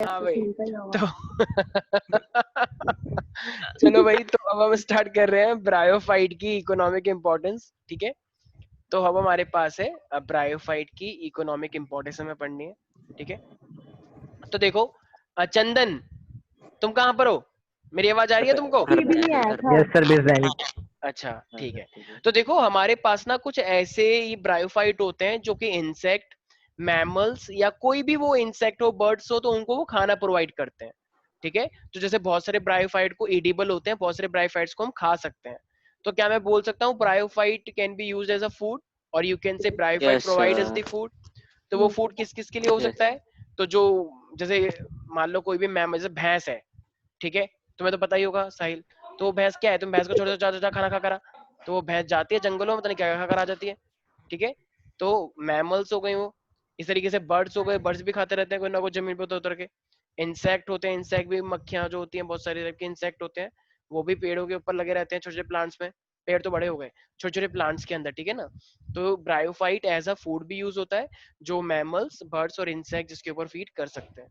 हाँ भाई तो होगा। चलो भाई, तो अब हम स्टार्ट कर रहे हैं ब्रायोफाइट की इकोनॉमिक इम्पोर्टेंस। ठीक है, तो अब हमारे पास है ब्रायोफाइट की इकोनॉमिक इम्पोर्टेंस हमें पढ़नी है। ठीक है, तो देखो चंदन, तुम कहाँ पर हो? मेरी आवाज आ रही है तुमको? ये भी नहीं आया था। यस सर, बेस अच्छा ठीक है। तो देखो हमारे पास ना कुछ ऐसे ही ब्रायोफाइट होते हैं जो कि इंसेक्ट, मैमल्स या कोई भी वो इंसेक्ट हो, बर्ड्स हो, तो उनको वो खाना प्रोवाइड करते हैं। ठीक है, तो जैसे बहुत सारे ब्रायोफाइट को एडिबल होते हैं, बहुत सारे ब्रायोफाइट्स को हम खा सकते हैं। तो क्या मैं बोल सकता हूँ bryophyte can be used as a food, और you can say bryophyte yes provide as the sir. Food. तो वो फूड किस किस के लिए हो यस। सकता है? तो जो जैसे मान लो कोई भी मैमल, जैसे भैंस है, ठीक है, तुम्हें तो पता ही होगा साहिल। तो वो भैंस क्या है, तुम भैंस को छोड़ दो, जा जा जा खाना खा करा, तो वो भैंस जाती है जंगलों में, पता नहीं क्या खा कर आ जाती है। ठीक है, तो मैमल्स हो गई वो। इस तरीके से बर्ड्स हो गए, बर्ड्स भी खाते रहते हैं कोई ना कोई जमीन पे उतर उतर के। इंसेक्ट होते हैं, इंसेक्ट भी मक्खियां जो होती हैं, बहुत सारे टाइप के इंसेक्ट होते हैं, वो भी पेड़ों के ऊपर लगे रहते हैं, छोटे छोटे प्लांट्स में। पेड़ तो बड़े हो गए, छोटे छोटे प्लांट्स के अंदर। ठीक है ना, तो ब्रायोफाइट एज अ फूड भी यूज होता है, जो मैमल्स, बर्ड्स और इंसेक्ट जिसके ऊपर फीड कर सकते हैं,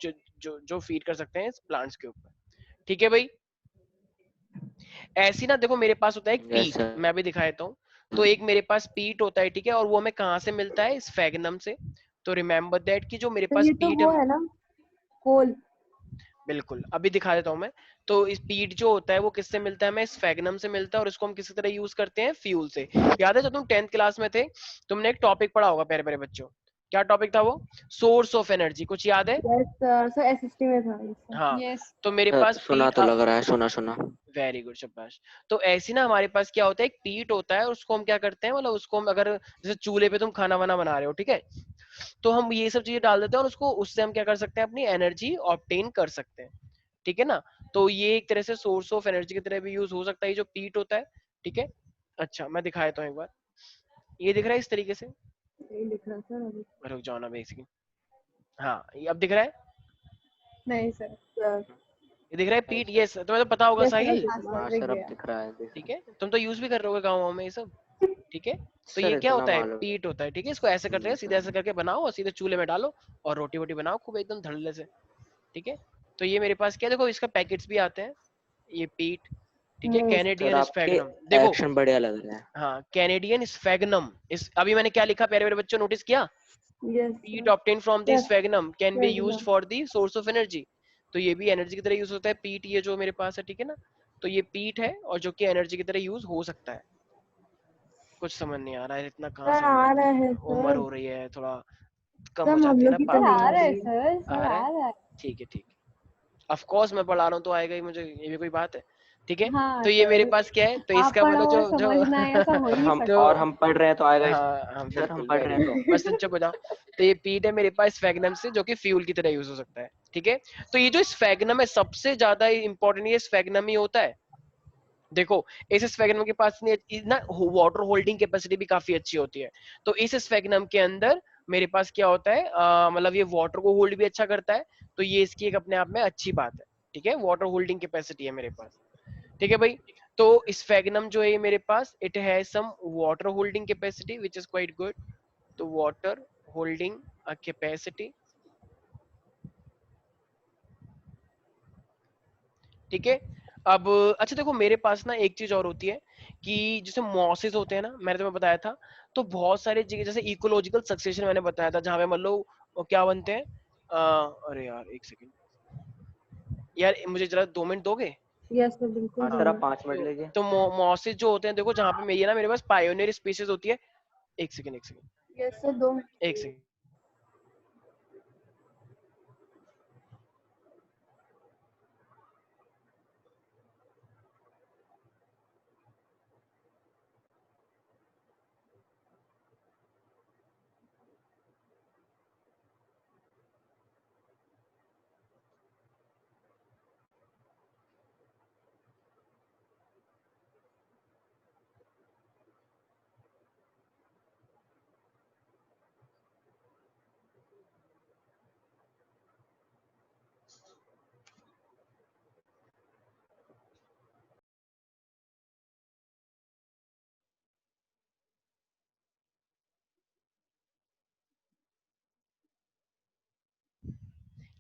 जो जो जो फीड कर सकते हैं इस प्लांट्स के ऊपर। ठीक है भाई, ऐसी ना देखो मेरे पास होता है एक यस पीट, सर। मैं भी दिखा देता हूँ। तो एक मेरे पास पीट होता है, ठीक है, और वो हमें कहाँ से मिलता है? इस फैगनम से। तो रिमेम्बर दैट कि जो मेरे तो पास ये तो पीट वो है, है ना, कोल। बिल्कुल अभी दिखा देता हूँ मैं। तो इस पीट जो होता है वो किससे मिलता है? हमें इस फैगनम से मिलता है, और इसको हम किसी तरह यूज करते हैं फ्यूल से। याद है जब तुम 10th क्लास में थे, तुमने एक टॉपिक पढ़ा होगा प्यारे प्यारे बच्चों, क्या टॉपिक था वो? सोर्स ऑफ एनर्जी, कुछ याद है? यस सर, सर एसएसटी में था ये सर। हाँ, यस। तो मेरे सर पास सुना पीट, तो लग रहा है, सुना सुना। वेरी गुड, शाबाश। तो ऐसी ना हमारे पास क्या होता है, एक पीट होता है, और उसको हम क्या करते हैं, मतलब उसको हम अगर जैसे चूल्हे पे तुम खाना वाना बना रहे हो, ठीक है, तो हम ये सब चीजें डाल देते हैं, और उसको उससे हम क्या कर सकते हैं, अपनी एनर्जी ऑब्टेन कर सकते हैं। ठीक है ना, तो ये एक तरह से सोर्स ऑफ एनर्जी की तरह भी यूज हो सकता है, ये जो पीट होता है। ठीक है, अच्छा मैं दिखा देता हूँ एक बार, ये दिख रहा है इस तरीके से। यही लिख रहा सर अभी। रुक जाओ ना बेसिकली, हाँ ये अब दिख रहा है, नहीं सर। सर ये दिख रहा है नहीं पीट, सर। ये तुम्हें तो पता होगा यस सर, साहिल। दिख हाँ रहा सर हाँ है। दिख सर, अब गया। दिख रहा है, दिख ठीक रहा है, तुम तो यूज भी कर रहे होगे गाँव में ये सब। ठीक है, है। तो सर ये क्या इतना होता है, मालूम। पीट होता है। ठीक है, इसको ऐसे करते हैं, सीधे सर। ऐसे करके बनाओ और सीधे चूल्हे में डालो, और रोटी वोटी बनाओ खूब एकदम धड़ल्ले से। ठीक है, तो ये मेरे पास क्या, देखो इसका पैकेट्स भी आते हैं, ये पीट। ठीक है, सर कैनेडियन आपके स्फेगनम, देखो। एक्शन बढ़िया लग रहे हैं। हाँ, कैनेडियन स्फेगनम, इस अभी मैंने क्या लिखा प्यारे मेरे बच्चों, नोटिस किया? यस पीट sir. Obtain from the yes sphagnum can be used sir. For the source of energy. तो ये भी एनर्जी की तरह यूज होता है पीट, ये जो मेरे पास है। ठीक है ना, तो ये पीट है, और जो कि एनर्जी की तरह यूज हो सकता है। कुछ समझ नहीं आ रहा है, इतना कहाँ सर समझ आ में, रहा है उम्र सर। हो रही है, थोड़ा कम हो सर हम जाती है लोग ना की तो सर पावर। नहीं आ आ रहा है, रही है। सर सर आ रहा है, आ रहा है। ठीक है ठीक है, ऑफ कोर्स मैं पढ़ा रहा हूँ तो आएगा ही मुझे, ये भी कोई बात है। ठीक है, हाँ तो ये मेरे सर, पास क्या है, तो आप इसका पढ़ो मतलब और जो जो समझ ना आए ऐसा हो ही नहीं तो सकता। और हम पढ़ रहे हैं तो आएगा ही। हाँ हाँ सर हम बिल्कुल, पढ़ रहे वेरी हैं गुड, तो। बस तुम चुप हो जाओ। तो ये पीट है मेरे पास स्फेगनम से, जो कि फ्यूल की तरह यूज हो सकता है। ठीक है, तो ये जो स्फेगनम है सबसे ज्यादा इंपॉर्टेंट, ये स्फेगनम ही होता है। देखो इस स्फेगनम के पास ना वाटर होल्डिंग कैपेसिटी भी काफी अच्छी होती है। तो इस स्फेगनम के अंदर मेरे पास क्या होता है, मतलब ये वाटर को होल्ड भी अच्छा करता है। तो ये इसकी एक अपने आप में अच्छी बात है। ठीक है, वाटर होल्डिंग कैपेसिटी है मेरे पास। ठीक है भाई, तो स्फेगनम जो है ये मेरे पास, it has some water holding capacity which is quite good. तो वाटर होल्डिंग कैपेसिटी। ठीक है, अब अच्छा देखो मेरे पास ना एक चीज और होती है, कि जैसे मॉसेस होते हैं ना, मैंने तुम्हें बताया था, तो बहुत सारी जगह जैसे इकोलॉजिकल सक्सेशन मैंने बताया था, जहां पे मान लो वो क्या बनते हैं, अरे यार एक सेकंड, यार मुझे जरा 2 मिनट दोगे? यस सर, बिल्कुल हाँ सर, आप दूंगा। 5 मिनट लीजिए। तो मॉसेस जो होते हैं, देखो जहां पे मेरी है ना, मेरे पास पायोनियर स्पीसीज होती है। एक सेकंड एक सेकंड यस सर, दो। एक सेकंड।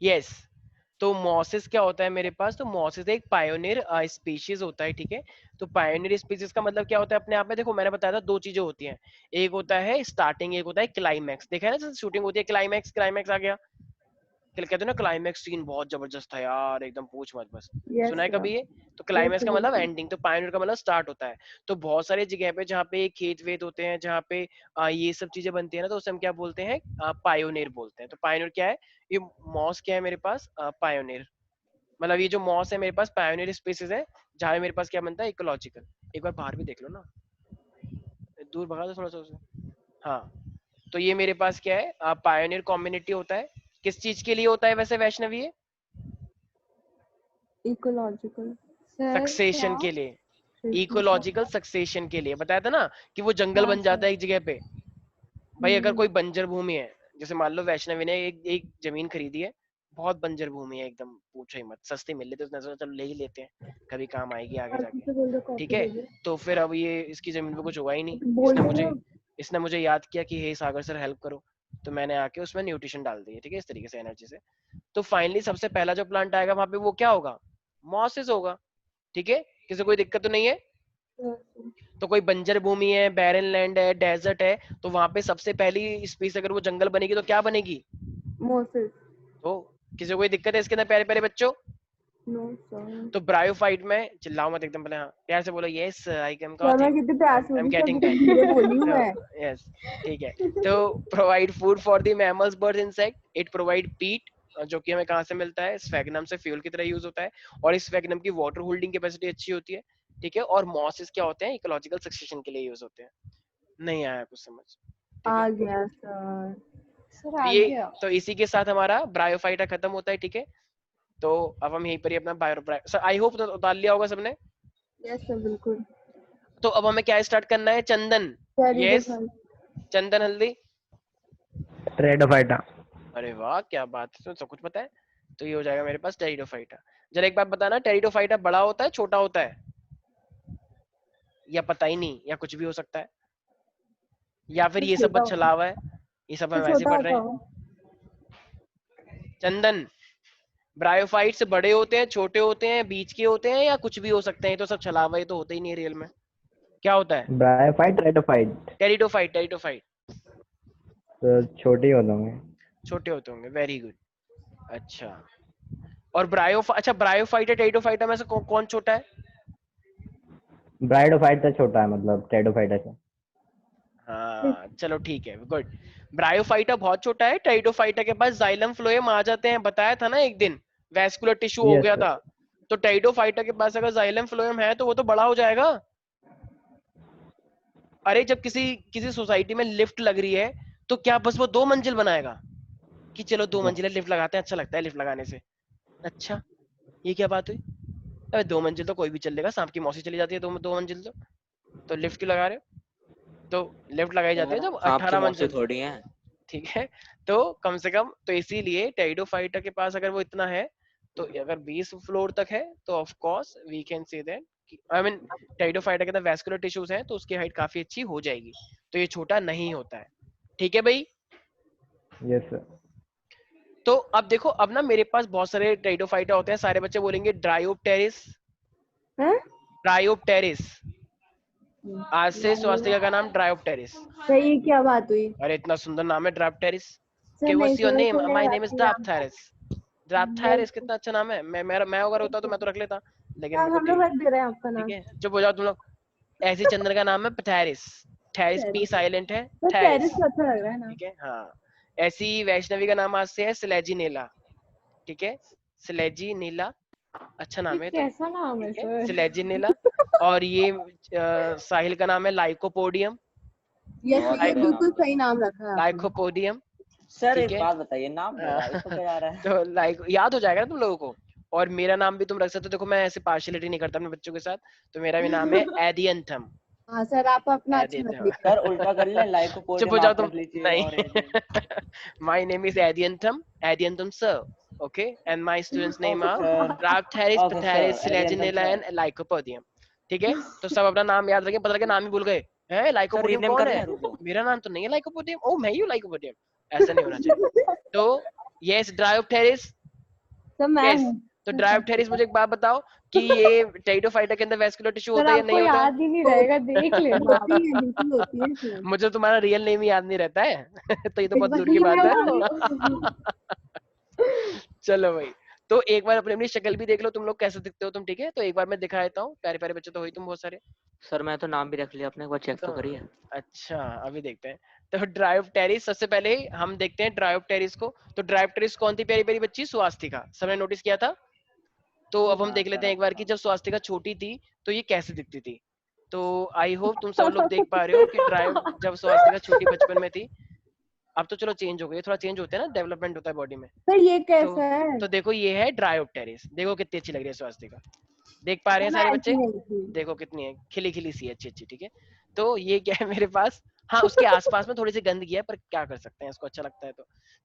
यस, तो मॉसिस क्या होता है मेरे पास, तो मॉसिस एक पायोनियर स्पीशीज होता है, ठीक है। तो पायोनियर स्पीशीज का मतलब क्या होता है अपने आप में, देखो मैंने बताया था दो चीजें होती हैं, एक होता है स्टार्टिंग, एक होता है क्लाइमैक्स। देखा है ना, जैसे शूटिंग होती है क्लाइमैक्स, क्लाइमैक्स आ गया, कहते हैं ना क्लाइमैक्स सीन बहुत जबरदस्त था यार, एकदम पूछ मत बस। यस सुना है सर। कभी ये? तो यस क्लाइमैक्स सर का मतलब बिल्कुल। एंडिंग, तो पायोनियर का मतलब स्टार्ट होता है। तो बहुत सारी जगह पे जहाँ पे खेत वेत होते हैं, जहाँ पे ये सब चीजें बनती है ना, तो उसे हम क्या बोलते हैं, पायोनियर बोलते हैं। तो पायोनियर क्या है, ये मॉस क्या है मेरे पास, पायोनियर, मतलब ये जो मॉस है मेरे पास पायोनियर स्पीसीज है, जहाँ पे मेरे पास क्या बनता है, इकोलॉजिकल। एक बार बाहर भी देख लो ना, दूर भगा दो थोड़ा सा उसे। हाँ, तो ये मेरे पास क्या है, पायोनियर कम्युनिटी होता है। किस चीज के लिए होता है वैसे वैष्णवी ये? इकोलॉजिकल। सर क्या? सक्सेशन के लिए, इकोलॉजिकल सक्सेशन के लिए। बताया था ना कि वो जंगल हाँ बन जाता सर। है एक जगह पे। भाई अगर कोई बंजर भूमि है, जैसे मान लो वैष्णवी ने एक जमीन खरीदी है, बहुत बंजर भूमि है एकदम, पूछो ही मत, सस्ती मिल रही थी, उसने सोचा चलो ले ही लेते हैं, कभी काम आएगी आगे आरती जाके, से बोल दो ठीक कॉपी है। दे दो। तो फिर अब ये इसकी जमीन पे कुछ हुआ ही नहीं, बोल दो ना। इसने मुझे याद किया कि हे सागर सर हेल्प करो, तो मैंने आके उसमें न्यूट्रिशन डाल दिए, ठीक है, इस तरीके से एनर्जी से। तो फाइनली सबसे पहला जो प्लांट आएगा वहां पे वो क्या होगा, मॉसिस होगा, ठीक है। किसी को कोई दिक्कत तो नहीं है? तो कोई बंजर भूमि है, बैरन लैंड है, डेजर्ट है, तो वहां पे सबसे पहली स्पीस अगर वो जंगल बनेगी तो क्या बनेगी? मोसेस। तो किसी को कोई दिक्कत है इसके अंदर प्यारे प्यारे बच्चों? No sir. तो ब्रायोफाइट में, चिल्लाओ मत एकदम, पहले हाँ प्यार से बोलो, यस आई एम सर मैं गॉटिंग, कितने प्यार से आई एम बोली, सर गेटिंग कितने दैट। धीरे बोली हूँ तो मैं। यस, ठीक है। तो provide food for the mammals, birds, insect, it provide पीट, जो कि हमें कहाँ से मिलता है, स्फेगनम से फ्यूल की तरह यूज होता है, और इस स्फेगनम की वाटर होल्डिंग कैपेसिटी अच्छी होती है, ठीक है। और मॉसेस क्या होते हैं, इकोलॉजिकल सक्सेशन के लिए यूज होते हैं। नहीं आया कुछ समझ, ठीक है। आ गया सर। सर तो आ ये, गया। तो इसी के साथ हमारा ब्रायोफाइटा खत्म होता है, ठीक है। तो अब हम यहीं पर ही अपना बायो सर, आई होप उतार लिया होगा सबने। यस सर बिल्कुल। तो अब हमें क्या स्टार्ट करना है, चंदन, यस, टेरिडोफाइट। चंदन हल्दी। टेरिडोफाइटा। अरे वाह क्या बात है, तुम्हें सब कुछ पता है। तो ये हो जाएगा मेरे पास टेरिडोफाइटा। जरा एक बात बताना, टेरिडोफाइटा बड़ा होता है छोटा होता है, या पता ही नहीं, या कुछ भी हो सकता है, या फिर सर ये सब छोटा बस होता है। छलावा है, ये सब सर हम ऐसे छोटा पढ़ रहे होता हैं। हो। चंदन, ब्रायोफाइट्स बड़े होते हैं, छोटे होते हैं, बीच के होते हैं, या कुछ भी हो सकते हैं, ये तो सब छलावा, ये तो होता ही नहीं है रियल में। क्या होता है? ब्रायोफाइट रेडोफाइट। टेरिडोफाइट, टेरिडोफाइट तो छोटे ही होंगे। छोटे होते होंगे, वेरी गुड। अच्छा, और अच्छा ब्रायोफाइटा टेरिडोफाइटा में से कौन छोटा है? ब्रायोफाइट तो छोटा है, मतलब टेरिडोफाइटा से। हाँ चलो ठीक है, गुड। ब्रायोफाइटा बहुत छोटा है, टेरिडोफाइटा के पास जाइलम फ्लोएम आ जाते हैं, बताया था ना एक दिन, वैस्कुलर टिश्यू हो यस गया सर। था। तो टेरिडोफाइटा के पास अगर जाइलम फ्लोएम है तो वो तो बड़ा हो जाएगा। अरे जब किसी किसी सोसाइटी में लिफ्ट लग रही है, तो क्या बस वो 2 मंजिल बनाएगा कि चलो 2 मंजिल लिफ्ट लगाते हैं, अच्छा लगता है लिफ्ट लगाने से? अच्छा, ये क्या बात हुई? अरे 2 मंजिल तो कोई भी चल लेगा, सांप की मौसी चली जाती है 2 मंजिल तो लिफ्ट क्यों लगा रहे हो? तो लिफ्ट लगाई जाती है यार हम जब सांप की 18 मौसी मंजिल, थोड़ी हैं। ठीक है। तो कम से कम, तो इसीलिए टेरिडोफाइटा के पास अगर वो इतना है, तो अगर 20 फ्लोर तक है, तो of course we can say that, I mean pteridophyta के अंदर वैस्कुलर टिश्यूज हैं, तो उसकी हाइट काफी अच्छी हो जाएगी, तो ये छोटा नहीं होता है, ठीक है भाई। Yes sir. तो अब देखो, अब ना मेरे पास बहुत सारे टेरिडोफाइटा होते हैं, सारे बच्चे बोलेंगे ड्रायोप्टेरिस, हैं? ड्रायोप्टेरिस, आज से स्वास्थ्य का नाम ड्रायोप्टेरिस। सर ये क्या बात हुई? अरे इतना सुंदर नाम है ड्रायोप्टेरिस। सर के नहीं व्हाट्स योर सर नेम? सुनेगा माय नेम इज आपके नाम। ड्रायोप्टेरिस। ड्रायोप्टेरिस कितना अच्छा नाम है, मैं अगर होता तो मैं तो रख लेता, लेकिन मेरे को हम लोग रख दे रहे हैं आपका ठीक नाम। है, चुप हो जाओ तुम लोग। ऐसी चंद्र का नाम है पथेरिस, थेरिस पी टेरिस। साइलेंट है, सर थेरिस, टेरिस तो अच्छा लग रहा है ना। ठीक है हाँ। ऐसी वैष्णवी का नाम आज से है सिलेजिनेला, ठीक है, सिलेजिनेला, अच्छा ये नाम है तो, कैसा नाम है ठीक है, सर? सिलेजिनेला। और ये साहिल का नाम है लाइकोपोडियम, यस बहुत ये बढ़िया नाम बिल्कुल है। सही नाम रखा है आपने। लाइकोपोडियम, सर ठीक एक है। बात बताइए, नाम हाँ, बता, इसको क्या जा रहा है? तो लाइक याद हो जाएगा ना तुम लोगों को। और मेरा नाम भी तुम रख सकते हो, देखो मैं ऐसे पार्शियलिटी नहीं करता अपने बच्चों के साथ, तो मेरा भी नाम है एडियंथम, हाँ सर आप अपना अच्छा रख एडियंथम। लीजिए। सर उल्टा कर ले, चुप हो लाइकोपोडियम जाओ आप तुम, रख लीजिए नहीं। और एडियन। My name is Adiantum, Adiantum sir, okay, and my students name okay are sir. Dryopteris, okay Pteris, sir, Adiantum Selaginella sir. And Lycopodium, ठीक है। तो सब अपना नाम याद रखें, पता लगे नाम ही भूल गए हैं, सर लाइकोपोडियम रीनेम कौन कर है? लें, रुको। मेरा नाम तो नहीं है लाइकोपोडियम, ओ मैं ही हूँ लाइकोपोडियम, ऐसा नहीं होना चाहिए। तो यस ड्रायोप्टेरिस, सर मैं यस। हूँ। तो ड्रायोप्टेरिस, मुझे एक बात बताओ कि ये टेरिडोफाइटा के अंदर वेस्कुलर टिश्यू सर होता है या नहीं आपको होता है? याद ही नहीं रहेगा, देख लेना। होती है, बिल्कुल होती है सर। मुझे तुम्हारा रियल नेम ही याद नहीं रहता है तो ये तो बहुत दूर की वही बात मैं है वो चलो भाई, तो एक बार अपनी अपनी शक्ल भी देख लो तुम लोग कैसे दिखते हो तुम, ठीक है? तो एक बार मैं दिखा देता हूँ, प्यारे प्यारे बच्चे तो हुई तुम बहुत सारे। सर मैं तो नाम भी रख लिया अपने, एक बार चेक तो तो करिए। अच्छा, अभी देखते हैं। तो ड्रायोप्टेरिस, सबसे पहले हम देखते हैं ड्रायोप्टेरिस को। तो ड्रायोप्टेरिस कौन थी प्यारी प्यारी बच्ची? स्वास्तिका। सबने नोटिस किया था? तो अब हम हाँ देख सर, लेते हैं एक बार अच्छा। कि जब स्वास्तिका छोटी थी तो ये कैसे दिखती थी। तो आई होप तुम सब लोग देख पा रहे हो कि ड्रायो जब स्वास्तिका छोटी बचपन में थी, अब तो चलो चेंज हो गई, थोड़ा चेंज होता है ना, डेवलपमेंट होता है बॉडी में। सर ये तो कैसा है? तो देखो ये है ड्रायोप्टेरिस, देखो कितनी अच्छी लग रही है स्वास्तिका, देख पा रहे हैं मैं सारे ऐसी बच्चे? नहीं थी। देखो कितनी है, खिली खिली सी है, अच्छी अच्छी, ठीक है? तो ये क्या है मेरे पास, हाँ उसके आसपास में थोड़ी सी गंदगी है, पर क्या कर सकते हैं, इसको अच्छा लगता है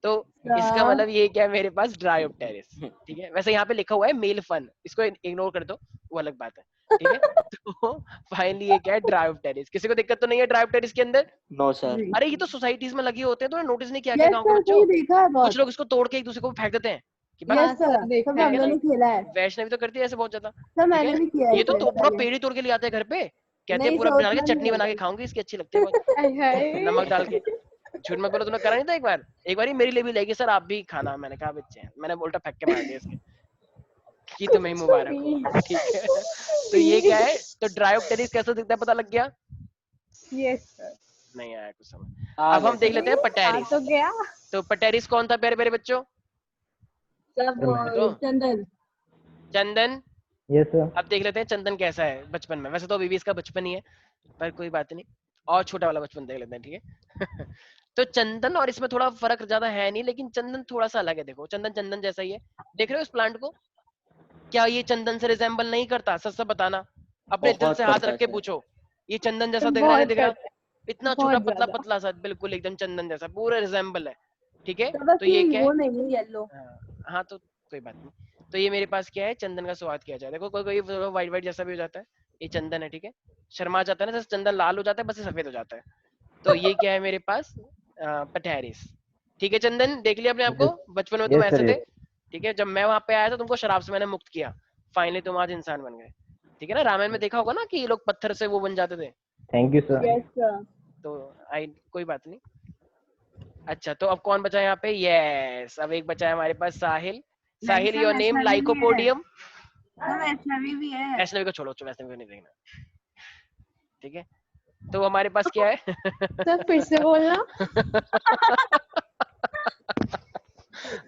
तो इसका सर मतलब ये क्या है मेरे पास, ड्रायोप्टेरिस, ठीक है? वैसे यहाँ पे लिखा हुआ है मेल फन, इसको इग्नोर कर दो, वो अलग बात है, ठीक है? तो फाइनली ये क्या है, ड्रायोप्टेरिस। किसी को दिक्कत तो नहीं है ड्रायोप्टेरिस के अंदर? No sir. जी। अरे ये तो सोसाइटीज में लगे होते हैं, तो नोटिस नहीं किया क्या यस गांव के सर, बच्चों? सही देखा है कुछ बहुत। लोग इसको तोड़ के एक दूसरे को फेंक देते हैं कि बस, यस हाँ सर, सर, देखा सब है है। हमने ना? भी खेला है। वैष्णवी तो करती है ऐसे बहुत ज्यादा, सर ठीक मैंने है? भी किया है ये तो पूरा ऐसा। पेड़ ही तोड़ के ले आते हैं घर पे, कहते हैं नहीं पूरा सर, बना के उतना नहीं चटनी बना के होता। खाऊंगी, इसकी अच्छी लगती है बहुत, हाय हाय। नमक डाल के। झूठ मत बोलो, तुमने करा नहीं था एक बार ही मेरे लिए भी लेगी सर, आप भी खाना। मैंने कहा बच्चे, मैंने उल्टा फेंक के मार दिया इसके कि तुम्हें मुबारक हो, ठीक है? तो ये क्या है, तो ड्रायोप्टेरिस कैसा दिखता है पता लग गया? यस सर, नहीं आया कुछ समझ। आ अब गए हम देख सर। लेते हैं आ पटेरिस। तो गया। तो पटेरिस कौन था प्यारे प्यारे बच्चों? सर सर वो मैं, तो चंदन। चंदन। Yes sir. अब देख लेते हैं चंदन कैसा है बचपन में, वैसे तो अभी भी इसका बचपन ही है, पर कोई बात नहीं, और छोटा वाला बचपन देख लेते हैं, ठीक है? तो चंदन और इसमें थोड़ा फर्क ज्यादा है नहीं, लेकिन चंदन थोड़ा सा अलग है। देखो चंदन चंदन जैसा ही है, देख रहे हो इस प्लांट को? क्या ये चंदन से रिजेंबल नहीं करता? सच सच बताना, अपने दिल बहुत से हाथ करता रख है के सर। पूछो, ये चंदन जैसा सर दिख रहा है नहीं बहुत दिख रहा? करता है, इतना छोटा बहुत पतला ज्यादा। पतला सा, बिल्कुल एकदम चंदन जैसा, पूरा रिजेंबल है, ठीक है? सर बस तो ये ये क्या है, वो नहीं है येलो। हाँ हाँ, तो कोई बात नहीं। तो ये मेरे पास क्या है, चंदन का स्वाद किया जाए। देखो कोई कोई व्हाइट व्हाइट जैसा भी हो जाता है, ये चंदन है, ठीक है? शर्मा जाता है ना, जैसे चंदन लाल हो जाता है, बस ये सफेद हो जाता है। तो ये क्या है मेरे पास, पटेरिस, ठीक है? चंदन देख लिया अपने आप को, यस, बचपन में तुम यस ऐसे सर, थे, यस। ठीक है? जब मैं वहां पे आया था तुमको शराब से मैंने मुक्त किया, फाइनली तुम आज इंसान बन गए, ठीक है ना? रामायण में देखा होगा ना कि ये लोग पत्थर से वो बन जाते थे, thank you sir. Yes sir. तो आई कोई बात नहीं। अच्छा, तो अब कौन बचा है यहाँ पे? यस, अब एक बचा है हमारे पास, साहिल। नहीं साहिल, सर, योर नेम वैष्णवी भी है। लाइकोपोडियम। सर वैष्णवी भी है। वैष्णवी को छोड़ो, वैष्णवी को नहीं देखना, ठीक है? तो हमारे पास क्या है? सर फिर से बोलना।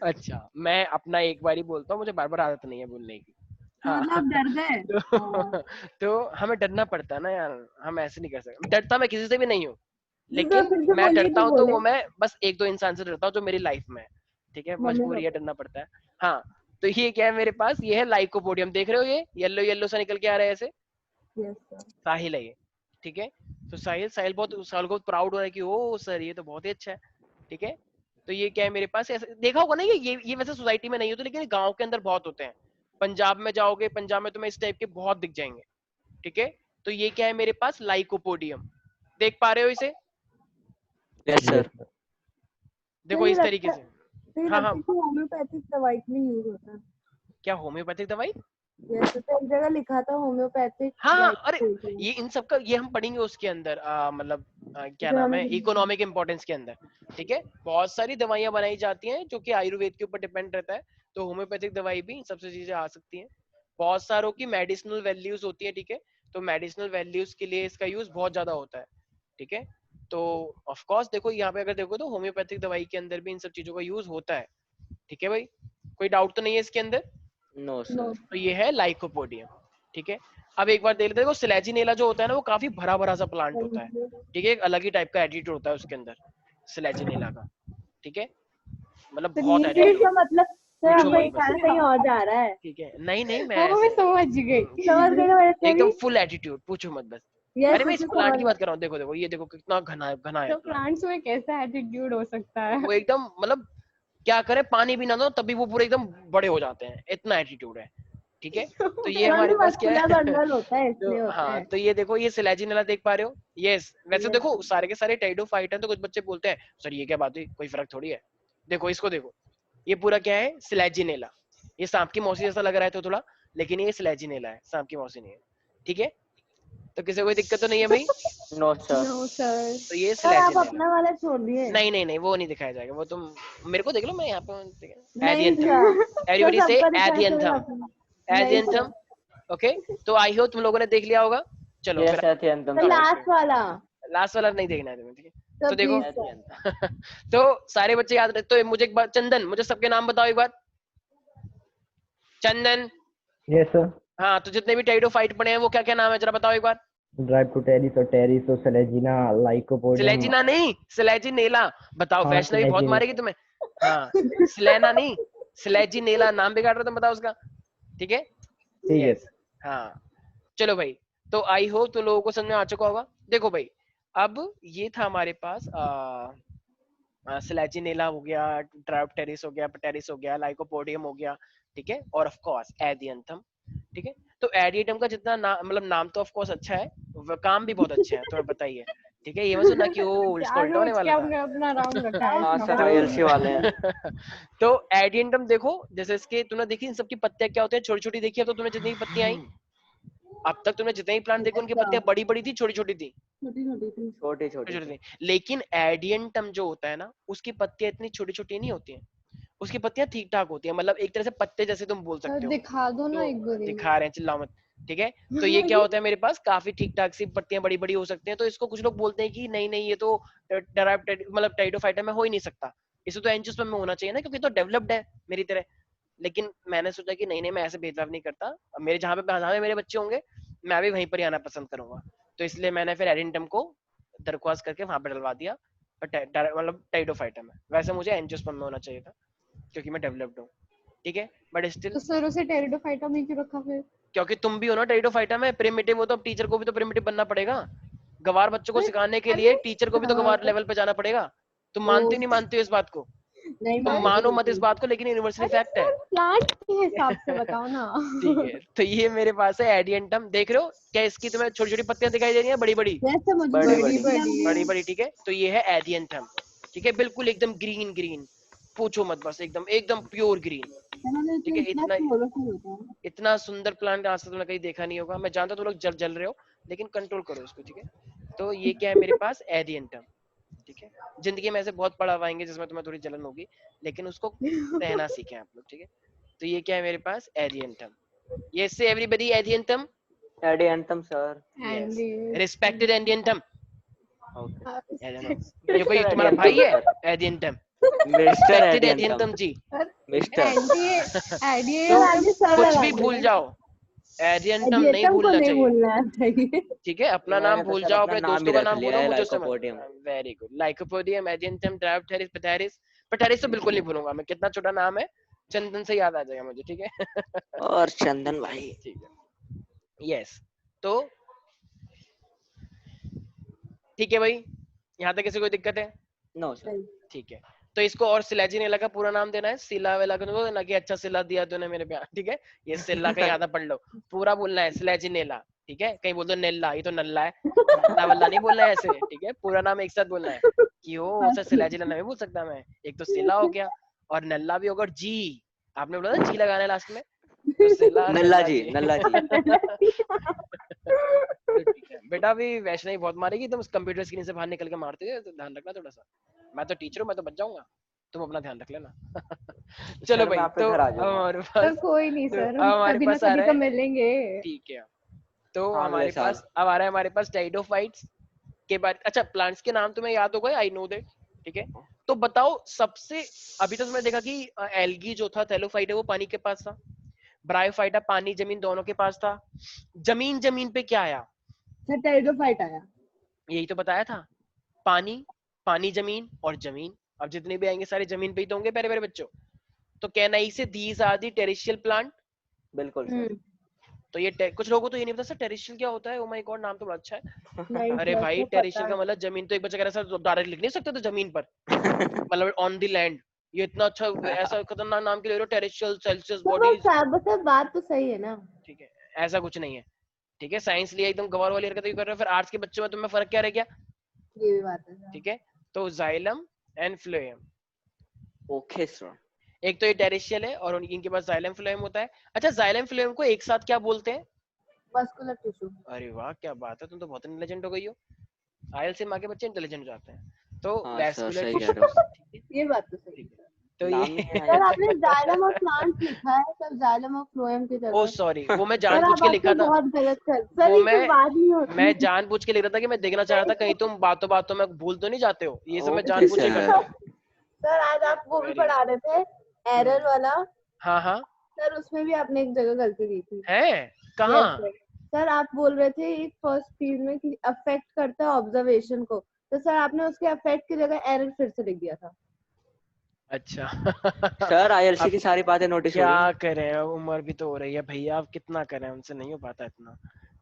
अच्छा, मैं अपना एक बार ही बोलता हूँ, मुझे बार बार आदत नहीं है बोलने की। हाँ मतलब आप डर गए? तो, तो हमें डरना पड़ता है ना यार, हम ऐसे नहीं कर सकते। डरता मैं किसी से भी नहीं हूँ, जी सर, लेकिन फिर से मैं बोलिए डरता तो हूँ तो बोले। वो मैं बस एक दो इंसान से डरता हूँ जो मेरी लाइफ में है, ठीक है? मम्मी मजबूरी है, पापा। डरना पड़ता है। हाँ, तो ये क्या है मेरे पास, ये है लाइकोपोडियम, देख रहे हो ये येलो येलो सा निकल के आ रहा है ऐसे, यस सर। साहिल है ये, ठीक है? तो साहिल साहिल बहुत साहिल को प्राउड हो रहा है कि ओ सर ये तो बहुत ही अच्छा है, ठीक है? तो ये क्या है मेरे पास, ऐसे देखा होगा ना, ये वैसे सोसाइटी में नहीं होते, लेकिन गांव के अंदर बहुत होते हैं। पंजाब में जाओगे, पंजाब में तुम्हें इस टाइप के बहुत दिख जाएंगे, ठीक है? तो ये क्या है मेरे पास, लाइकोपोडियम, देख पा रहे हो इसे? Yes yes sir. सर। तो देखो ये इस लगता तरीके है, से। तो ये हाँ लगता हाँ, है कि होम्योपैथिक दवाई में यूज होता है। क्या होम्योपैथिक दवाई? यस सर, तो एक जगह लिखा था होम्योपैथिक हाँ हाँ, अरे लाइकोपोडियम। ये इन सब का ये हम पढ़ेंगे उसके अंदर, मतलब क्या जो नाम हमें है, इकोनॉमिक इंपॉर्टेंस के अंदर, ठीक है? बहुत सारी दवाइयां बनाई जाती हैं जो कि आयुर्वेद के ऊपर डिपेंड रहता है, तो होम्योपैथिक दवाई भी इन सबसे चीजें आ सकती हैं। बहुत सारों की मेडिसिनल वैल्यूज होती है, ठीक है? तो मेडिसिनल वैल्यूज के लिए इसका यूज बहुत ज्यादा होता है, ठीक है? तो ऑफ कोर्स देखो यहाँ पे अगर देखो तो होम्योपैथिक दवाई के अंदर भी इन सब चीजों का यूज होता है, ठीक है भाई? कोई डाउट तो नहीं है इसके अंदर? No no. सर। तो ये है लाइकोपोडियम, ठीक है? अब एक बार देख लेते हैं, देखो सिलेजिनेला जो होता है ना, वो काफी भरा भरा सा प्लांट होता है, ठीक है? एक अलग ही टाइप का एटीट्यूड होता है उसके अंदर, सिलेजिनेला का, ठीक है? मतलब सर बहुत ये तो भी। एटीट्यूड, इसका मतलब सर पूछो आपका मत बस, ध्यान कहीं और जा रहा है। ठीक है? नहीं नहीं, मैं हाँ मैं ऐसे समझ गई। समझ गए ना एकदम वैष्णवी? फुल एटीट्यूड, पूछो मत बस। यस अरे मैं इस सर, प्लांट समझ की गए। बात कर रहा हूँ, देखो देखो ये देखो कितना घना घना है तो प्लांट, प्लांट्स में कैसा एटीट्यूड हो सकता है? वो एकदम मतलब क्या करे, पानी भी ना दो तभी वो पूरे एकदम बड़े हो जाते हैं, इतना एटीट्यूड है, ठीक है? तो ये सर हमारे में पास क्या मस्कुलर है बंडल होता है, तो इसलिए होता हाँ, है। तो ये देखो ये सिलेजिनेला देख पा रहे हो? यस। वैसे यस देखो सर। सारे के सारे टेरिडोफाइट हैं, तो कुछ बच्चे बोलते हैं सर ये क्या बात हुई, कोई फर्क थोड़ी है। देखो इसको देखो, ये पूरा क्या है, सिलेजिनेला, ये सांप की मौसी जैसा लग रहा है तो थोड़ा, लेकिन ये स्लेजिनेला है, सांप की मौसी नहीं है, ठीक है। तो किसी को कोई दिक्कत तो नहीं है भाई? No sir. No sir. तो ये सर आप स्लेजिनेला। अपना वाला छोड़ दिए। नहीं नहीं नहीं, वो नहीं दिखाया जाएगा, वो तुम मेरे को देख लो, मैं यहाँ पे नहीं एडियंथम। सर, एवरीबॉडी से सबका दिखाया सर एडियंथम, अपना। नहीं एडियंथम। ओके, तो आई होप तुम लोगों ने देख लिया होगा। चलो यस फिर एथियंतम सर सर। लास्ट वाला। लास्ट वाला नहीं देखना है तुम्हें, ठीक है। सर तो देखो प्लीज सर। एथियंतम। तो सारे बच्चे याद रहे, तो मुझे एक बार चंदन, मुझे सबके नाम बताओ एक बार। चंदन, यस सर। हाँ, तो जितने भी टेरिडोफाइट पड़े हैं वो क्या क्या नाम है जरा बताओ एक बार। ड्राइप्टोटेरिस और टेरिस और सेलेजिना, लाइकोपोडियम। सिलेजिना नहीं, सिलेजिनेला बताओ। हाँ, वैष्णवी बहुत सिलेजिन। मारेगी तुम्हें। हाँ, सिलेना नहीं, सिलेजिनेला नाम बिगाड़ रहे हो तुम, बताओ उसका, ठीक है। ठीक है। यस, हाँ, चलो भाई। तो आई होप तो लोगों को समझ में आ चुका होगा। देखो भाई, अब ये था हमारे पास सिलेजिनेला हो गया, ड्रायोप्टेरिस हो गया, पटेरिस हो गया, लाइकोपोडियम हो गया, ठीक है, और ऑफ कोर्स एडियंथम, ठीक है। तो एडियंथम का जितना मतलब नाम तो ऑफ कोर्स अच्छा है, काम भी बहुत अच्छे हैं, तुम्हें बताइए, ठीक है। ये मत सुनना कि वो इसका क्या उल्टा होने सोच के वाला हमने अपना नाम रखा है हाँ इसका सर, आईएलसी वाले हैं। था। तो एडियंटम देखो, जैसे इसके तुमने देखी इन सबकी पत्तियां क्या होती है, छोटी छोटी देखी है, तो तुम्हें जितनी भी पत्तियां आई अब तक, तुमने जितने भी प्लांट देखे उनकी अच्छा। पत्तियां बड़ी बड़ी थी, छोटी छोटी थी, छोटी छोटी थी। छोटी छोटी छोटी छोटी थी। लेकिन एडियंटम जो होता है ना, उसकी पत्तियां इतनी छोटी छोटी नहीं होती हैं, उसकी पत्तियां ठीक ठाक होती है, मतलब एक तरह से पत्ते जैसे तुम बोल सर सकते हो। दिखा दो ना तो एक बार दिखा रहे हैं, चिल्लाओ मत, ठीक है। तो ये क्या होता है, मेरे पास काफी ठीक ठाक सी पत्तियां बड़ी बड़ी हो सकती हैं, तो इसको कुछ लोग बोलते हैं कि नहीं नहीं, ये तो मतलब टेरिडोफाइटा में हो ही नहीं सकता, इसे तो एंजियोस्पर्म में होना चाहिए ना, क्योंकि तो डेवलप्ड है मेरी तरह। लेकिन मैंने सोचा कि नहीं नहीं, मैं ऐसे भेदभाव नहीं करता, अब मेरे जहाँ पे मेरे बच्चे होंगे मैं भी वहीं पर ही आना पसंद करूंगा। तो इसलिए मैंने फिर एडिनटम को दरख्वास्त करके वहां पर डलवा दिया, मतलब टेरिडोफाइटा में। वैसे मुझे एंजियोस्पर्म में होना चाहिए था, क्योंकि मैं डेवलप्ड हूँ, ठीक है, बट स्टिल तो सर उसे टेरिडोफाइटा में क्यों रखा फिर? क्योंकि तुम भी हो ना टेरिडोफाइटा में प्रिमिटिव, हो तो अब टीचर को भी तो प्रिमिटिव बनना पड़ेगा। गवार बच्चों को सिखाने के लिए टीचर को भी तो गवार लेवल पे जाना पड़ेगा। तुम मानते हो नहीं मानते हो इस बात को? नहीं तुम मानती मानो मत इस बिल्कुल। बात को, लेकिन यूनिवर्सली अरे फैक्ट है। सर प्लांट के हिसाब से बताओ ना। ठीक है, तो ये मेरे पास है एडियंटम, देख रहे हो क्या इसकी तुम्हें छोटी छोटी पत्तियां दिखाई दे रही हैं, बड़ी बड़ी जैसे मुझे बड़ी बड़ी बड़ी। बड़ी। बड़ी बड़ी, ठीक है। तो ये है एडियंटम, ठीक है, बिल्कुल एकदम ग्रीन ग्रीन, पूछो मत, बस एकदम एकदम प्योर ग्रीन, ठीक है। इतना इतना सुंदर प्लांट आज तक तुमने कहीं देखा नहीं होगा। मैं जानता हूं तुम लोग जल जल रहे हो, लेकिन कंट्रोल करो इसको, ठीक है। तो ये क्या है मेरे पास, एडियंटम, ठीक है। जिंदगी में ऐसे बहुत पढ़ा पाएंगे जिसमें तुम्हें थोड़ी जलन होगी, लेकिन उसको सहना सीखें आप लोग, ठीक है। तो ये क्या है मेरे पास, एडियंटम। ये से everybody Adiantum, Adiantum sir. And respected Adiantum. Okay. ये कोई तुम्हारा भाई है Adiantum? Mister respected Adiantum. Adiantum ji. Mister. तो कुछ भी भूल जाओ, एडियंटम नहीं भूलना चाहिए, भूलना चाहिए। ठीक है। अपना नाम मैंने तो भूल सर जाओ, अपना अपने नाम दोस्तों ही का रख नाम लिया भूलो, है, मुझे उससे Lycopodium. Very good. Lycopodium, Adiantum, Dryopteris, Pteris. Pteris तो बिल्कुल नहीं भूलूंगा मैं, कितना छोटा नाम है, चंदन से याद आ जाएगा मुझे, ठीक है। और चंदन भाई। ठीक है, यस। तो ठीक है भाई, यहाँ तक किसी को दिक्कत है? No sir. ठीक है। तो इसको और सिलेजिनेला का पूरा नाम देना है, सिला वेला को ना कि अच्छा सिला दिया तूने मेरे पे, ठीक है। ये सिला कहीं आधा पढ़ लो, पूरा बोलना है सिलेजिनेला, ठीक है। कहीं बोल दो नेल्ला, ये तो नल्ला है, नल्ला वल्ला नहीं बोलना है ऐसे, ठीक है। पूरा नाम एक साथ बोलना है कि ओ सर सिलेजिनेला नहीं बोल सकता मैं, एक तो सिला हो गया और नल्ला भी होगा, और जी आपने बोला ना जी लगाना है लास्ट में, तो सिला नल्ला जी, नल्ला जी। तो ठीक है बेटा, अभी वैष्णवी बहुत मारेगी, तुम कंप्यूटर स्क्रीन से बाहर निकल के मारते हो, तो ध्यान रखना थोड़ा सा। मैं तो टीचर हूँ, मैं तो बच जाऊंगा, तुम अपना ध्यान रख लेना। चलो सर, मैं भाई, आपके तो घर आ अब जाऊंगा। हमारे सर पास, कोई नहीं तो सर, अब हमारे कभी ना पास आ कभी रहा तो है, मिलेंगे। ठीक है। तो हाँ, हमारे अगले साल। पास अब आ रहा है हमारे पास टेरिडोफाइट्स के बाद। अच्छा, प्लांट्स के नाम तुम्हें याद हो गए, आई नो दैट, ठीक है। तो बताओ सबसे, अभी तो तुमने देखा कि एल्गी जो था, थैलोफाइटा, वो पानी के पास था, ब्रायोफाइटा पानी जमीन दोनों के पास था। जमीन जमीन पे क्या आया? सर टेरिडोफाइट आया। यही तो बताया था, पानी, पानी जमीन और जमीन। अब जितने भी आएंगे सारे जमीन पे ही तो होंगे प्यारे प्यारे बच्चों। तो कैन आई से these are the terrestrial plant. बिल्कुल सर। तो ये कुछ लोगों को तो ये नहीं पता सर टेरिशियल क्या होता है। ओ माय गॉड, नाम तो बड़ा अच्छा है। नहीं अरे सर, भाई, तो टेरिशियल पता का मतलब जमीन, तो एक बच्चा कह रहा है सर डायरेक्ट लिख नहीं सकते तो जमीन पर, मतलब ऑन द लैंड। ये इतना अच्छा, ऐसा खतरनाक नाम के ले रहे हो, टेरिशियल, सेल्सियस तो बॉडीज, बस बात तो सही है ना। ठीक है। ऐसा कुछ नहीं है, ठीक है। साइंस लिया एकदम गवार वाली हरकत कर रहे हो, फिर आर्ट्स के बच्चों में तुम्हें फर्क क्या रह गया, ये भी बात है सर। ठीक है। तो xylem and phloem, okay sir. एक तो ये टेरेशियल है और इनके पास जाइलम फ्लोएम होता है। अच्छा, जाइलम फ्लोएम को एक साथ क्या बोलते हैं? Muscular tissue. अरे वाह, क्या बात है, तुम तो बहुत इंटेलिजेंट हो गई हो। आईएलटीएस से माँ के बच्चे इंटेलिजेंट हो जाते हैं। तो हाँ सर, वैस्कुलर सही कह टिश्यू, रहे हो। ठीक है, ये बात तो सही ठीक है। है। तो नाम ये में है सर आपने जाइलम ऑफ प्लांट लिखा है, सर जाइलम ऑफ फ्लोएम की ओ जगह। सॉरी, वो मैं सर जानबूझ आप के लिखा आजकल था। बहुत गलत कर सर, वो ये कोई बात नहीं होती। मैं जानबूझ के लिख रहा था कि मैं देखना चाह रहा था कहीं तुम बातों बातों में भूल तो नहीं जाते हो। ये सब मैं ओके जानबूझ के करता सर। हूँ। सर आज आप वो भी Very पढ़ा रहे थे एरर वाला, हाँ हाँ, सर उसमें भी आपने एक जगह गलती दी थी। है Yes, कहाँ? sir. सर आप बोल रहे थे एक फर्स्ट फील्ड में कि अफेक्ट करता है ऑब्जर्वेशन को, तो सर आपने उसके अफेक्ट की जगह एरर फिर से लिख दिया था। अच्छा सर आईएलसी अब की सारी बातें नोटिस हो क्या गई। करें, अब उम्र भी तो हो रही है भैया, अब कितना करें, उनसे नहीं हो पाता इतना।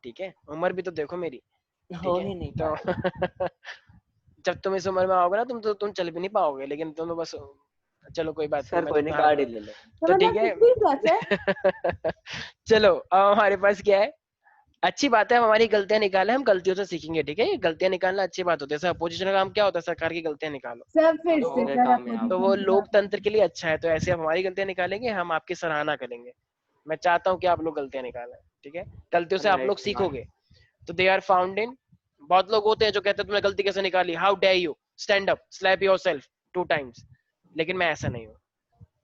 ठीक है, उम्र भी तो देखो मेरी। हो ठीक है, ही नहीं तो पाएगा। जब तुम इस उम्र में आओगे ना, तुम चल भी नहीं पाओगे, लेकिन तुम तो बस, चलो कोई बात नहीं, सर मैं कोई तो नहीं, हाँ, कार्ड ही ले लो। तो तो मतलब ठीक है। कितनी कैसे? चलो, अब हमारे पास क्या है? अच्छी बात है, हम हमारी गलतियां निकालें, हम गलतियों से सीखेंगे। ठीक है, ये गलतियां निकालना अच्छी बात होती है। सर अपोजिशन का काम क्या होता है? सरकार की गलतियां निकालो। सर फिर तो से पूरे सर कामयाब। तो वो अपोजिशन का। लोकतंत्र के लिए अच्छा है। तो ऐसे हम हमारी गलतियां निकालेंगे, हम आपकी सराहना करेंगे। मैं चाहता हूँ कि आप लोग गलतियां निकालें। ठीक है, गलतियों से आप राइट लोग सर। सीखोगे। तो दे आर फाउंड इन, बहुत लोग होते हैं जो कहते हैं तुमने गलती कैसे निकाली, how dare you, stand up, slap yourself 2 times. लेकिन मैं ऐसा नहीं हूँ।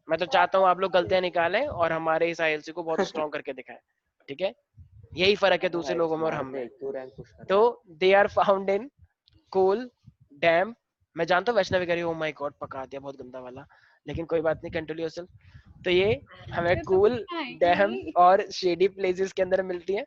मैं तो चाहता हूँ आप लोग गलतियां निकालें और हमारे इस आईएलसी को बहुत स्ट्रॉन्ग करके दिखाएं। ठीक है, यही फर्क है दूसरे राइट लोगों में और सर, हम में। देख तू रैंक पुश कर तो रहा है। They are found in cool damp. मैं जानता हूँ वैष्णवी करी, ओ माय गॉड पका दिया बहुत गंदा वाला, लेकिन कोई बात नहीं, कंट्रोल योरसेल्फ। तो ये हमें ये तो कूल डैम खाएगी। और शेडी प्लेसेस के अंदर मिलती है।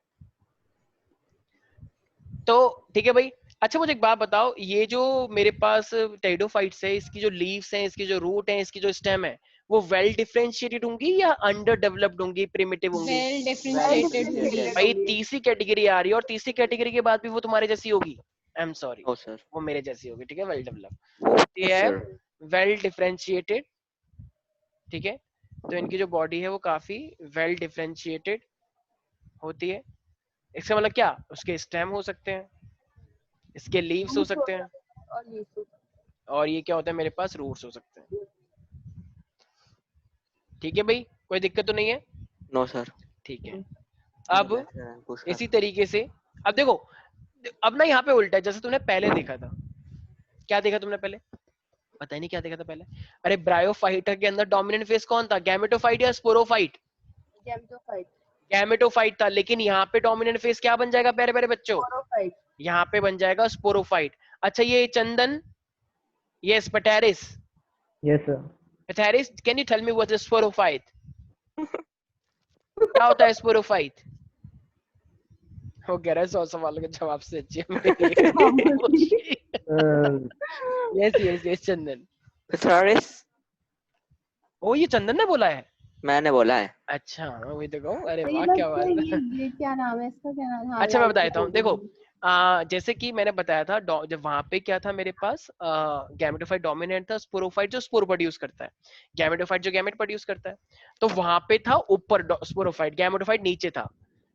तो ठीक है भाई। अच्छा मुझे एक बात बताओ, ये जो मेरे पास टेरिडोफाइट्स है, इसकी जो लीव्स हैं, इसकी जो रूट है, इसकी जो स्टेम है, वो वेल डिफरेंशिएटेड होंगी या अंडर डेवलप्ड होंगी, प्रिमिटिव होंगी? वेल वेल डिफरेंशिएटेड होंगी। डिफरेंशिएटेड। भाई तीसरी कैटेगरी आ रही है, और तीसरी कैटेगरी के बाद भी वो तुम्हारे जैसी होगी। I am sorry, no sir. वो मेरे जैसी होगी। ठीक है, वेल डेवलप्ड, ये है सर वेल डिफरेंशिएटेड। ठीक है, तो इनकी जो बॉडी है वो काफी वेल डिफरेंशिएटेड होती है। इसका मतलब क्या? उसके स्टेम हो सकते हैं, इसके लीव्स हो सकते हैं, और लीफ। और ये क्या होता है, मेरे पास रूट्स हो सकते हैं। ठीक है भाई, कोई दिक्कत तो नहीं है? No sir. ठीक है। अरे अब वैसे रैंक पुश कर। इसी तरीके से, अब देखो, अब ना यहाँ पे उल्टा है, जैसे तुमने पहले देखा था। क्या देखा तुमने पहले? पता ही नहीं क्या देखा था पहले। अरे ब्रायोफाइटा के अंदर डोमिनेंट फेस कौन था, गैमेटोफाइट या स्पोरोफाइट? गैमेटोफाइट। गैमेटोफाइट था, लेकिन यहाँ पे डोमिनेंट फेस क्या बन जाएगा प्यारे प्यारे बच्चों? स्पोरोफाइट। यहाँ पे बन जाएगा स्पोरोफाइट। अच्छा ये Chandan, yes Pteris, Yes, sir. Pteris, can you tell me what is sporophyte? क्या होता है स्पोरोफाइट? वो कह रहा है 100 सवालों के जवाब से अच्छी है मेरी। यस यस यस चंदन। पिथागोरस। ओ ये चंदन ने बोला है? मैंने बोला है। अच्छा, मैं वही तो कहूं, अरे ये वाह बस क्या बात है। ये क्या नाम है इसका, क्या नाम? हाँ अच्छा मैं लाइट बता देता हूँ, देखो जैसे कि मैंने बताया था, जब वहां पे क्या था मेरे पास, गैमेटोफाइट डोमिनेंट था, स्पोरोफाइट जो स्पोर प्रोड्यूस करता है, गैमेटोफाइट जो गैमेट प्रोड्यूस करता है। तो वहां पे था ऊपर स्पोरोफाइट, गैमेटोफाइट नीचे था।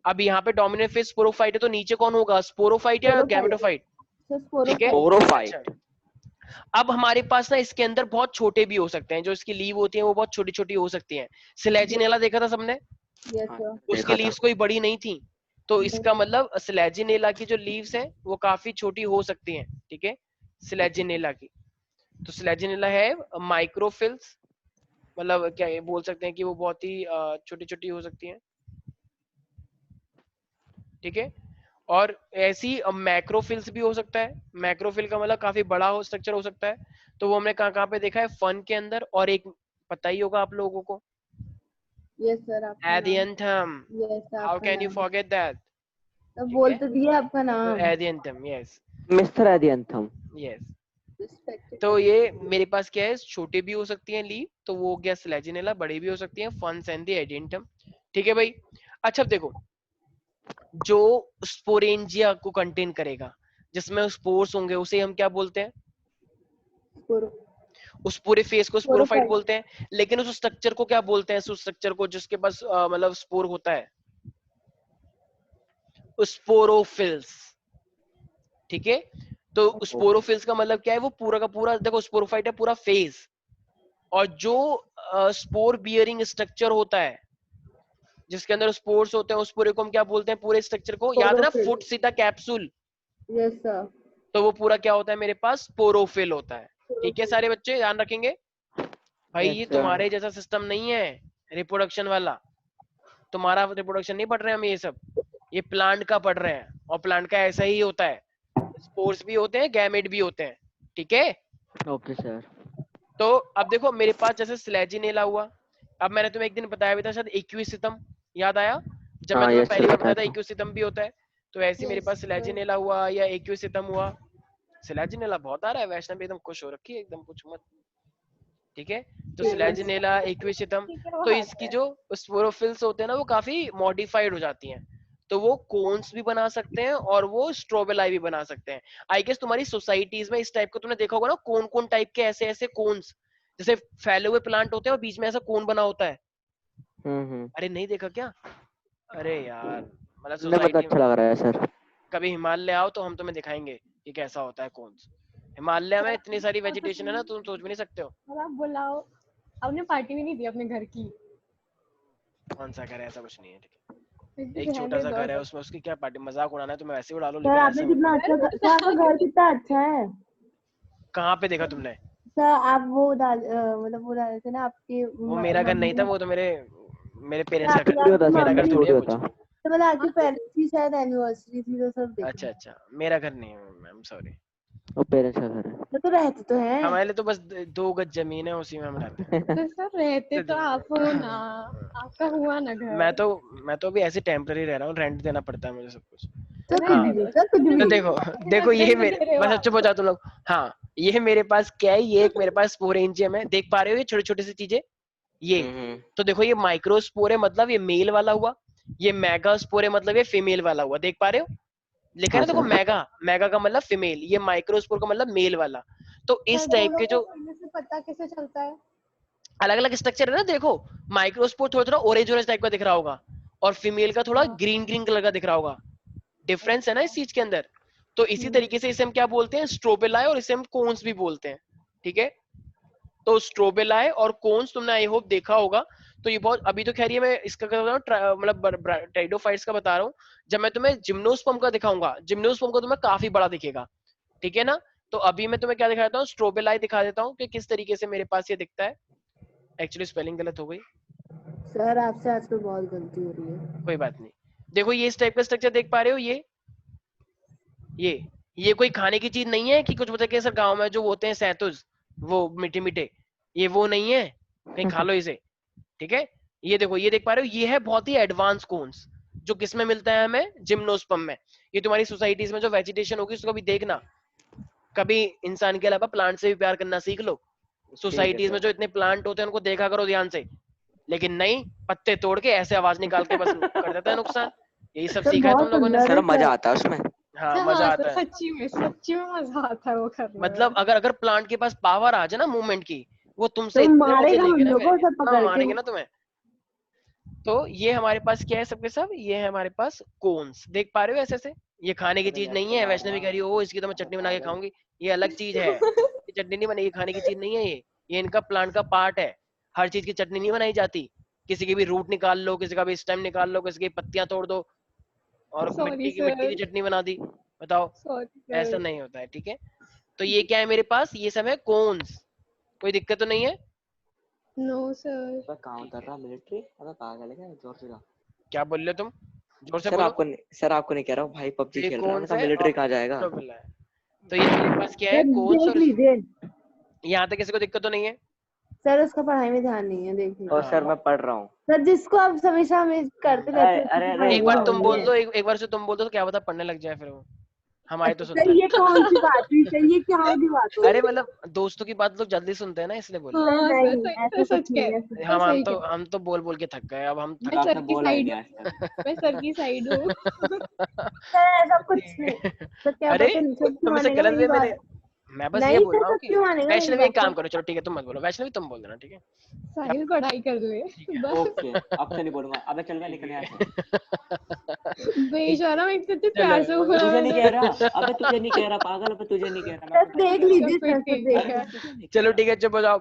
अब यहाँ पे डोमिनेंट फेस स्पोरोफाइट है, तो नीचे कौन होगा, स्पोरोफाइट या गैमेटोफाइट? ठीक है, स्पोरोफाइट। अच्छा। अब हमारे पास ना इसके अंदर बहुत छोटे भी हो सकते हैं, जो इसकी लीव होती है वो बहुत छोटी छोटी हो सकती हैं। सिलेजिनेला देखा था सबने? यस हाँ, सर। उसकी देखा था। लीव्स कोई बड़ी नहीं थी। तो इसका मतलब स्लेजिनेला की जो लीव्स हैं वो काफी छोटी हो सकती हैं। ठीक है, स्लेजिनेला की। तो स्लेजिनेला है माइक्रोफिल्स, मतलब क्या ये बोल सकते हैं कि वो बहुत ही छोटी छोटी हो सकती हैं। ठीक है, और ऐसी मैक्रोफिल्स भी हो सकता है। मैक्रोफिल का मतलब काफी बड़ा हो स्ट्रक्चर हो सकता है। तो वो हमने कहाँ कहाँ पे देखा है, फन के अंदर, और एक पता ही होगा आप लोगों को, यस सर आपका नाम। एडियंथम। यस हाउ आपका कैन यू नाम। Forget that? तो ठीक बोल है, तो दिया आपका तो नाम। एडियंथम, यस मिस्टर एडियंथम। यस। Respected तो है। ये मेरे पास क्या है, छोटे भी हो सकती हैं लीव, तो वो हो गया स्लेजिनेला, बड़ी भी हो सकती है फंस एंड द एडियंटम। ठीक है भाई। अच्छा अब देखो, जो स्पोरेंजिया को कंटेन करेगा, जिसमें स्पोर्स होंगे, उसे हम क्या बोलते हैं? स्पोरो। उस पूरे फेस को स्पोरोफाइट स्पोरोफाइट। बोलते हैं। लेकिन उस स्ट्रक्चर को क्या बोलते हैं, उस स्ट्रक्चर को जिसके पास मतलब स्पोर होता है? स्पोरोफिल्स। ठीक है, तो स्पोरोफिल्स का मतलब क्या है, वो पूरा का पूरा, देखो स्पोरोफाइट है पूरा फेस, और जो स्पोर बियरिंग स्ट्रक्चर होता है जिसके अंदर स्पोर्स होते हैं, उस पूरे को हम क्या बोलते हैं, पूरे स्ट्रक्चर को याद है ना, Chlorophyll. फुट सीटा कैप्सूल, यस सर। तो वो पूरा क्या होता है मेरे पास, स्पोरोफिल होता है। ठीक है सारे बच्चे ध्यान रखेंगे भाई, Yes, ये sir. तुम्हारे जैसा सिस्टम नहीं है रिप्रोडक्शन वाला, तुम्हारा रिप्रोडक्शन नहीं पढ़ रहे हम ये सब, ये प्लांट का पढ़ रहे हैं, और प्लांट का ऐसा ही होता है, स्पोर्स भी होते हैं, गैमेट भी होते हैं। ठीक है, ओके सर। तो अब देखो मेरे पास जैसे स्लेजिनेला हुआ, अब मैंने तुम्हें एक दिन बताया भी था शायद इक्विसितम, याद आया जब मैं हाँ तुम्हें यस पहली सर बार बताया बताया था था। इक्विसितम भी होता है, तो ऐसे ही मेरे पास स्लेजिनेला हुआ या इक्विसितम हुआ। स्लेजिनेला बहुत आ रहा है, वैष्णव एकदम खुश हो रखी है, एकदम कुछ मत। ठीक है, तो स्लेजिनेला इक्विसितम, तो इसकी जो स्पोरोफिल्स होते हैं ना वो काफी मॉडिफाइड हो जाती हैं, तो वो कोन्स भी बना सकते हैं और वो स्ट्रोबेलाई भी बना सकते हैं। आई गेस तुम्हारी सोसाइटीज में इस टाइप को तुमने देखा होगा ना, कौन कौन टाइप के ऐसे ऐसे कोन्स, जैसे फैले हुए प्लांट होते हैं और बीच में ऐसा कोन बना होता है। अरे नहीं देखा क्या? अरे यार मतलब नहीं, मतलब सोसाइटी अच्छा लग रहा है सर। कभी हिमालय आओ तो हम तुम्हें दिखाएंगे कि कैसा होता है कोन्स। हिमालय में इतनी सारी वेजिटेशन है ना, तुम सोच भी नहीं सकते हो। और आप बुलाओ, आपने पार्टी भी नहीं दी अपने घर की। कौन सा घर है, ऐसा कुछ नहीं है। ठीक है, फिर एक छोटा रहने सा दो घर है, तो। उसमें उसकी क्या पार्टी, मजाक उड़ाना है तो मैं वैसे ही उड़ा लो, सर लेकिन आपने ऐसे कितना अच्छा सर आपका घर कितना अच्छा है कहाँ पे देखा तुमने? सर। आप वो मतलब वो डाले थे ना आपके वो मेरा घर नहीं था, वो तो मेरे मेरे पेरेंट्स का घर स्टूडियो था, था सर, मेरा घर थोड़ी है स्टूडियो कुछ। था। तो मतलब आपके पेरेंट्स की शायद एनिवर्सरी थी तो सब देखा। अच्छा अच्छा, मेरा घर नहीं है मैम, सॉरी। वो पेरेंट्स का घर है। तो रहते तो हैं। हमारे लिए तो बस 2 गज जमीन है, उसी में हम रहते हैं। तो सर रहते तो आप हो ना, आपका हुआ ना घर। मैं तो अभी ऐसे टेम्पररी रह रहा हूँ, रेंट देना पड़ता है मुझे सब कुछ। तो हाँ, कुछ भी सर कुछ तो भी। देखो देखो ये मेरे बस, चुप हो जाओ तुम लोग। हाँ, ये मेरे पास क्या है, ये एक मेरे पास स्पोरेंजियम है, देख पा रहे हो ये छोटी छोटी सी चीजें ये। तो देखो ये माइक्रोस्पोर है, मतलब ये मेल वाला हुआ, ये मेगास्पोर है मतलब ये फीमेल वाला हुआ, देख पा रहे हो लिखा है हाँ ना, देखो सर। मेगा, मेगा का मतलब फीमेल, ये माइक्रोस्पोर का मतलब मेल वाला। तो इस टाइप के जो से पता कैसे चलता है? अलग अलग स्ट्रक्चर है ना, देखो माइक्रोस्पोर थोड़ा थोड़ा ऑरेंज ऑरेंज टाइप का दिख रहा होगा, और फीमेल का थोड़ा ग्रीन ग्रीन कलर का दिख रहा होगा, डिफरेंस है ना इस चीज के अंदर। तो इसी तरीके से इसे हम क्या बोलते हैं, स्ट्रोबेलाई, और इसे हम कोन्स भी बोलते हैं। ठीक है, तो स्ट्रोबेलाई और कोन्स तुमने आई होप देखा होगा। तो ये बहुत, अभी तो खैर ये मैं इसका कर रहा हूँ मतलब टाइडोफाइट्स का बता रहा हूँ, जब मैं तुम्हें जिम्नोस्पर्म का दिखाऊंगा, जिम्नोस्पर्म का तुम्हें काफी बड़ा दिखेगा। ठीक है ना, तो अभी मैं तुम्हें क्या दिखाता हूँ, स्ट्रोबेलाई दिखा देता हूँ कि किस तरीके से मेरे पास ये दिखता है। एक्चुअली स्पेलिंग गलत हो गई, सर आपसे आज तो बहुत गलती हो रही है। कोई बात नहीं। देखो ये इस टाइप का स्ट्रक्चर देख पा रहे हो, ये कोई खाने की चीज नहीं है कि कुछ बता के सर गाँव में जो होते हैं सैतुज, वो मीठे मीठे, ये वो नहीं है, कहीं खा लो इसे। ठीक है, ये देखो, ये देख पा रहे हो, ये है बहुत ही एडवांस कोन्स, जो किसमें मिलता है हमें, जिम्नोस्पर्म में। ये तुम्हारी सोसाइटीज में जो वेजिटेशन होगी उसको भी देखना, कभी इंसान के अलावा प्लांट से भी प्यार करना सीख लो। सोसाइटीज में जो इतने प्लांट होते हैं उनको देखा करो ध्यान से, लेकिन नहीं, पत्ते तोड़ के ऐसे आवाज निकाल के बस कर देता है नुकसान। यही सब सर सीखा है तुम बहुत लोगों ने। सुंदर सर है मजा सर। आता है उसमें। हाँ मजा आता है, सच्ची में मजा आता है वो करने मतलब में। अगर अगर प्लांट के पास पावर आ जाए ना मूवमेंट की, वो तुमसे तो इतने मजे मारेगा लेंगे हम ना, लोगों को सब इतना पकड़ के। मारेंगे ना तुम्हें। तो ये हमारे पास क्या है सबके सब, ये है हमारे पास कोन्स, देख पा रहे हो ऐसे ऐसे। ये खाने की चीज नहीं है, वैष्णवी कह रही हो इसकी तो मैं चटनी बना के खाऊंगी, ये अलग चीज है, ये चटनी नहीं बनेगी, खाने की चीज नहीं है ये इनका प्लांट का पार्ट है। हर चीज की चटनी नहीं बनाई जाती, किसी की भी रूट निकाल लो, किसी का भी स्टेम निकाल लो, किसी की पत्तियां तोड़ दो और सॉरी मिट्टी सर, की चटनी बना दी, बताओ, सॉरी ऐसा सर। नहीं होता है। ठीक है, तो ये क्या है मेरे पास, ये सब है कोन्स, कोई दिक्कत तो नहीं है? No sir. अबे कहाँ उतर रहा मिलिट्री? अबे पागल है क्या? जोर से गा। क्या बोल रहे हो तुम, जोर से सर बोलो। आपको नहीं कह रहा हूँ भाई, पबजी ये खेल रहा है, कौन मैंने कहा सा है, मिलिट्री और कहाँ जाएगा। स्ट्रगल है। तो ये मेरे पास क्या है, सर कोन्स देख और लीजिए। यहाँ तक किसी को दिक्कत तो नहीं है? सर उसका पढ़ाई में ध्यान नहीं है, देख लीजिए। और सर हाँ, मैं पढ़ रहा हूँ। सर जिसको आप हमेशा हमें करते रहते अरे हैं उसकी अरे पढ़ाई अरे एक में बार ध्यान तुम नहीं बोल है। दो, एक बार से तुम बोल दो तो क्या पता पढ़ने लग जाए फिर वो, हमारी तो अच्छा सुनता सर ये नहीं। कौन सी बात हुई सर, ये कहाँ की बात हुई? अरे मतलब दोस्तों की बात लोग जल्दी सुनते हैं ना, इसलिए बोल रहे सर हाँ सर, नहीं ऐसा सच कुछ नहीं कह है रहे सर। हैं, हैं। सही कह हम तो बोल बोल के थक गए, अब हम मैं सर की बोला ही साइड नहीं हूँ, आज तक। मैं सर की साइड हूँ। सर ऐसा कुछ नहीं सर, क्या अरे पता सब क्यों तुम इसे मानेगा गलत मेरी वे मैंने, बात। मैं बस ये नहीं बोल सर रहा हूँ सब कि क्यों मानेगा मेरी वैष्णवी बात एक काम सर। करो, चलो ठीक है तुम मत बोलो, वैष्णवी तुम बोल देना, ठीक है? साहिल पढ़ाई कर ले बस। ओके अब से नहीं बोलूंगा। अबे चल मैं निकल यहाँ से। बेशरम इतने चलो प्यार से बोला तुझे नहीं मैंने। कह रहा, अबे तुझे नहीं कह रहा पागल, अबे तुझे नहीं कह रहा, मैं सर अपने भाई देख को कह रहा लीजिए फिर सर, सर ठीक देख है। हूँ। लीजिए। तुझे नहीं कह चलो रहा। ठीक है, चुप हो जाओ।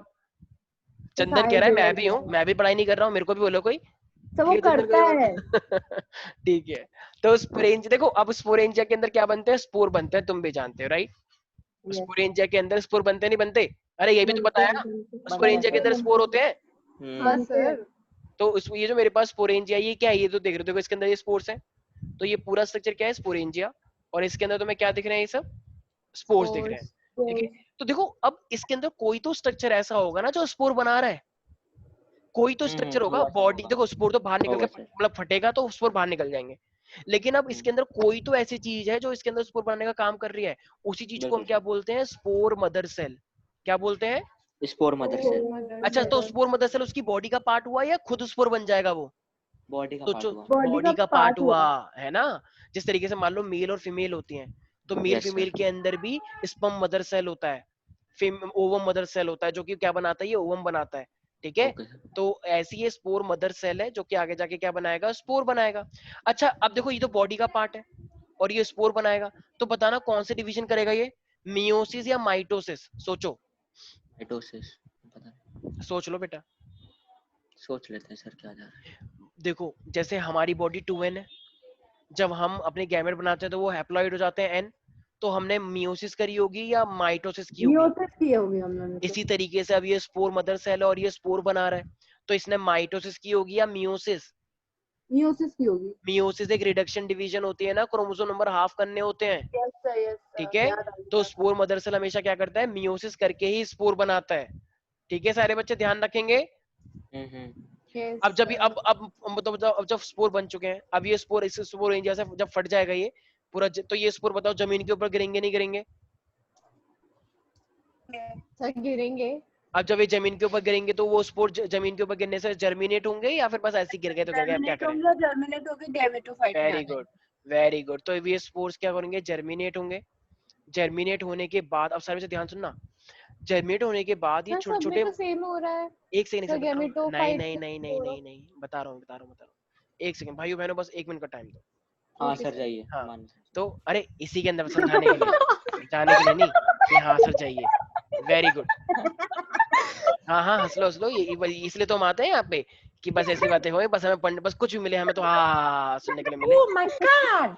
चंदन कह रहा है मैं भी हूँ, मैं भी पढ़ाई नहीं कर रहा हूँ, मेरे को भी बोलो कोई। तो वो ठीक है, चंदन करता को है। ठीक है। तो स्पोरेंजिया देखो, अब स्पोरेंजिया के अंदर क्या बनते हैं, स्पोर बनते हैं, तुम भी जानते हो राइट। Yes, स्पोरेंजिया के अंदर स्पोर बनते नहीं बनते? अरे ये भी तो बनते बताया, हैं, बनते हैं। स्पोरेंजिया के अंदर स्पोर होते हैं। हाँ बनते हैं। सर। तो ये जो मेरे पास स्पोरेंजिया, ये क्या है, ये तो देख रहे हो, देखो इसके अंदर ये स्पोर्स है, तो ये पूरा स्ट्रक्चर क्या है, स्पोरेंजिया, और इसके अंदर तुम्हें क्या दिख रहे हैं, ये सब स्पोर्स दिख रहे हैं। ठीक है, तो देखो अब इसके अंदर कोई तो स्ट्रक्चर ऐसा होगा ना जो स्पोर बना रहा है, कोई तो स्ट्रक्चर होगा। हुआ सर, बॉडी होगा। देखो, स्पोर तो बाहर निकल के होगा सर। मतलब फटेगा तो स्पोर बाहर निकल जाएंगे, लेकिन अब इसके अंदर कोई तो ऐसी चीज है जो इसके अंदर स्पोर बनाने का काम कर रही है। उसी चीज को हम बिल्कुल क्या सर। बोलते हैं, स्पोर मदर सेल। क्या बोलते हैं? Spore mother cell. अच्छा, तो स्पोर मदर सेल उसकी बॉडी का पार्ट हुआ या खुद स्पोर बन जाएगा वो? बॉडी का तो पार्ट हुआ। बॉडी का पार्ट हुआ है ना। जिस तरीके से मान लो मेल और फीमेल होती हैं, तो मेल Yes, sir. फीमेल के अंदर भी स्पर्म मदर सेल होता है, ओवम मदर सेल होता है, जो कि क्या बनाता है, ये ओवम बनाता है। ठीक है, ओके सर। तो ऐसी ये स्पोर मदर सेल है जो कि आगे जाके क्या बनाएगा, स्पोर बनाएगा। अच्छा, अब देखो ये तो बॉडी का पार्ट है और ये स्पोर बनाएगा, तो बताना कौन से डिवीजन करेगा ये, मियोसिस या माइटोसिस? सोचो, माइटोसिस। पता नहीं, सोच लो बेटा। सोच लेते हैं सर क्या जा रहा है। देखो जैसे हमारी बॉडी 2n है, जब हम अपने गैमेट बनाते हैं तो वो हैप्लॉइड हो जाते हैं n, तो हमने मियोसिस करी होगी या माइटोसिस की होगी? मियोसिस की होगी हम लोगों ने। इसी तरीके से अब ये स्पोर मदर सेल है और ये स्पोर बना रहा है, तो इसने माइटोसिस की होगी या मियोसिस? मियोसिस की होगी। मियोसिस एक रिडक्शन डिवीजन होती है ना, क्रोमोसोम नंबर हाफ करने होते हैं। यस सर, यस सर, ठीक है, याद आ तो गया। स्पोर मदर सेल हमेशा क्या करता है, मियोसिस करके ही स्पोर बनाता है। ठीक है, सारे बच्चे ध्यान रखेंगे। हम्म। Yes, अब जब sir. अब मतलब अब जब स्पोर बन चुके हैं, अब ये स्पोर इस स्पोर एरिया से जब फट जाएगा ये पूरा, तो ये स्पोर बताओ जमीन के ऊपर गिरेंगे नहीं गिरेंगे? सर गिरेंगे। अब जब ये जमीन के ऊपर गिरेंगे तो वो स्पोर जमीन के ऊपर गिरने से जर्मिनेट होंगे या फिर बस ऐसे ही गिर गए तो गिर गए, अब क्या करें? जर्मिनेट होके गैमेटोफाइट में आ वेरी गुड, वेरी गुड। तो ये स्पोर्स क्या करेंगे, जर्मिनेट होंगे। जर्मिनेट होने के बाद, अब सारे से ध्यान सुनना, जर्मिनेट होने के बाद ये सर छोटे सब में छोटे, तो सेम हो रहा है। एक सेकंड सर से बता रहा हूँ, नहीं गैमेटोफाइट नहीं नहीं नहीं नहीं नहीं, बता रहा हूँ, एक सेकंड भाइयों बहनों, बस 1 मिनट का टाइम दो। हाँ ओके सर, सर। जाइए हाँ, मान। तो अरे इसी के अंदर समझाने के लिए, जाने के लिए नहीं, कि हाँ सर जाइए, वेरी गुड। हाँ हाँ, हंस लो, ये इसलिए तो हम आते हैं यहाँ पे कि बस ऐसी बातें होए, बस हमें पढ़ने, बस कुछ भी मिले हमें तो हाँ सुनने के लिए मिले। Oh my God.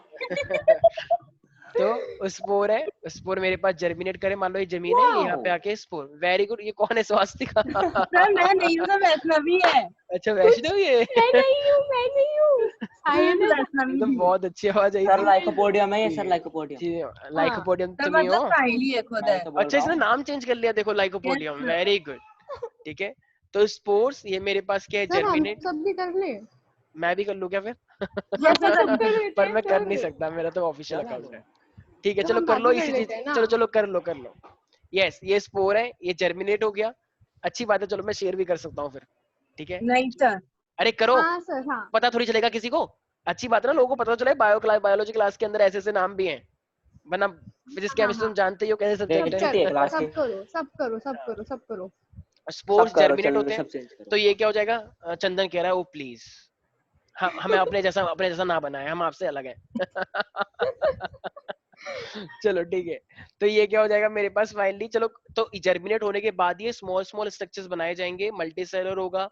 तो स्पोर है, स्पोर मेरे पास जर्मिनेट करे, मान लो ये जमीन है, यहाँ पे आके स्पोर, वेरी गुड। ये कौन है, स्वास्तिका? सर मैं नहीं हूँ, सर वैष्णवी है। अच्छा वैष्णव, ये मैं नहीं हूँ। आयन है। ये तो बहुत अच्छी आवाज आई सर थी। लाइकोपोडियम है ये, सर लाइकोपोडियम। लाइकोपोडियम सर तुम ही हो? मतलब साहिल है खुद मैं है। तो बोल अच्छा, रहा इसने हूँ। नाम चेंज कर लिया, देखो lycopodium, Yes, sir. Very good. ठीक है, तो स्पोर्स ये मेरे पास क्या है, सर हम जर्मिनेट। सब भी कर ले। मैं भी कर लूं क्या फिर? सर सब कर लेते पर हैं मैं कर सर। नहीं सकता, मेरा तो ऑफिशियल चला अकाउंट लो। है। ठीक है, तो चलो हम कर लो बाकी कर इसी चीज, लेते हैं ना। चलो कर लो। यस, ये स्पोर है, ये जर्मिनेट हो गया, अच्छी बात है, चलो मैं शेयर भी कर सकता हूँ फिर। ठीक है, नहीं सर। अरे करो, हाँ सर हाँ। पता थोड़ी चलेगा किसी को, अच्छी बात है ना, लोगों को पता तो चले, बायोलॉजी क्लास के अंदर ऐसे ऐसे नाम भी हैं, वरना फिजिक्स हाँ केमिस्ट्री हाँ। तुम जानते ही हो कैसे सब सब्जेक्ट देखते है। थे कर क्लास के। सब करो सब करो सब करो सब करो। स्पोर्स सब करो, जर्मिनेट चलो होते हैं, सब चेंज करो। तो ये क्या हो जाएगा, चंदन कह रहा है वो प्लीज, हमें अपने जैसा ना बनाए, हम आपसे अलग हैं। चलो ठीक है, तो ये क्या हो जाएगा मेरे पास फाइनली, चलो तो जर्मिनेट होने के बाद ये स्मॉल स्मॉल स्ट्रक्चर्स बनाए जाएंगे, मल्टी सेलर होगा,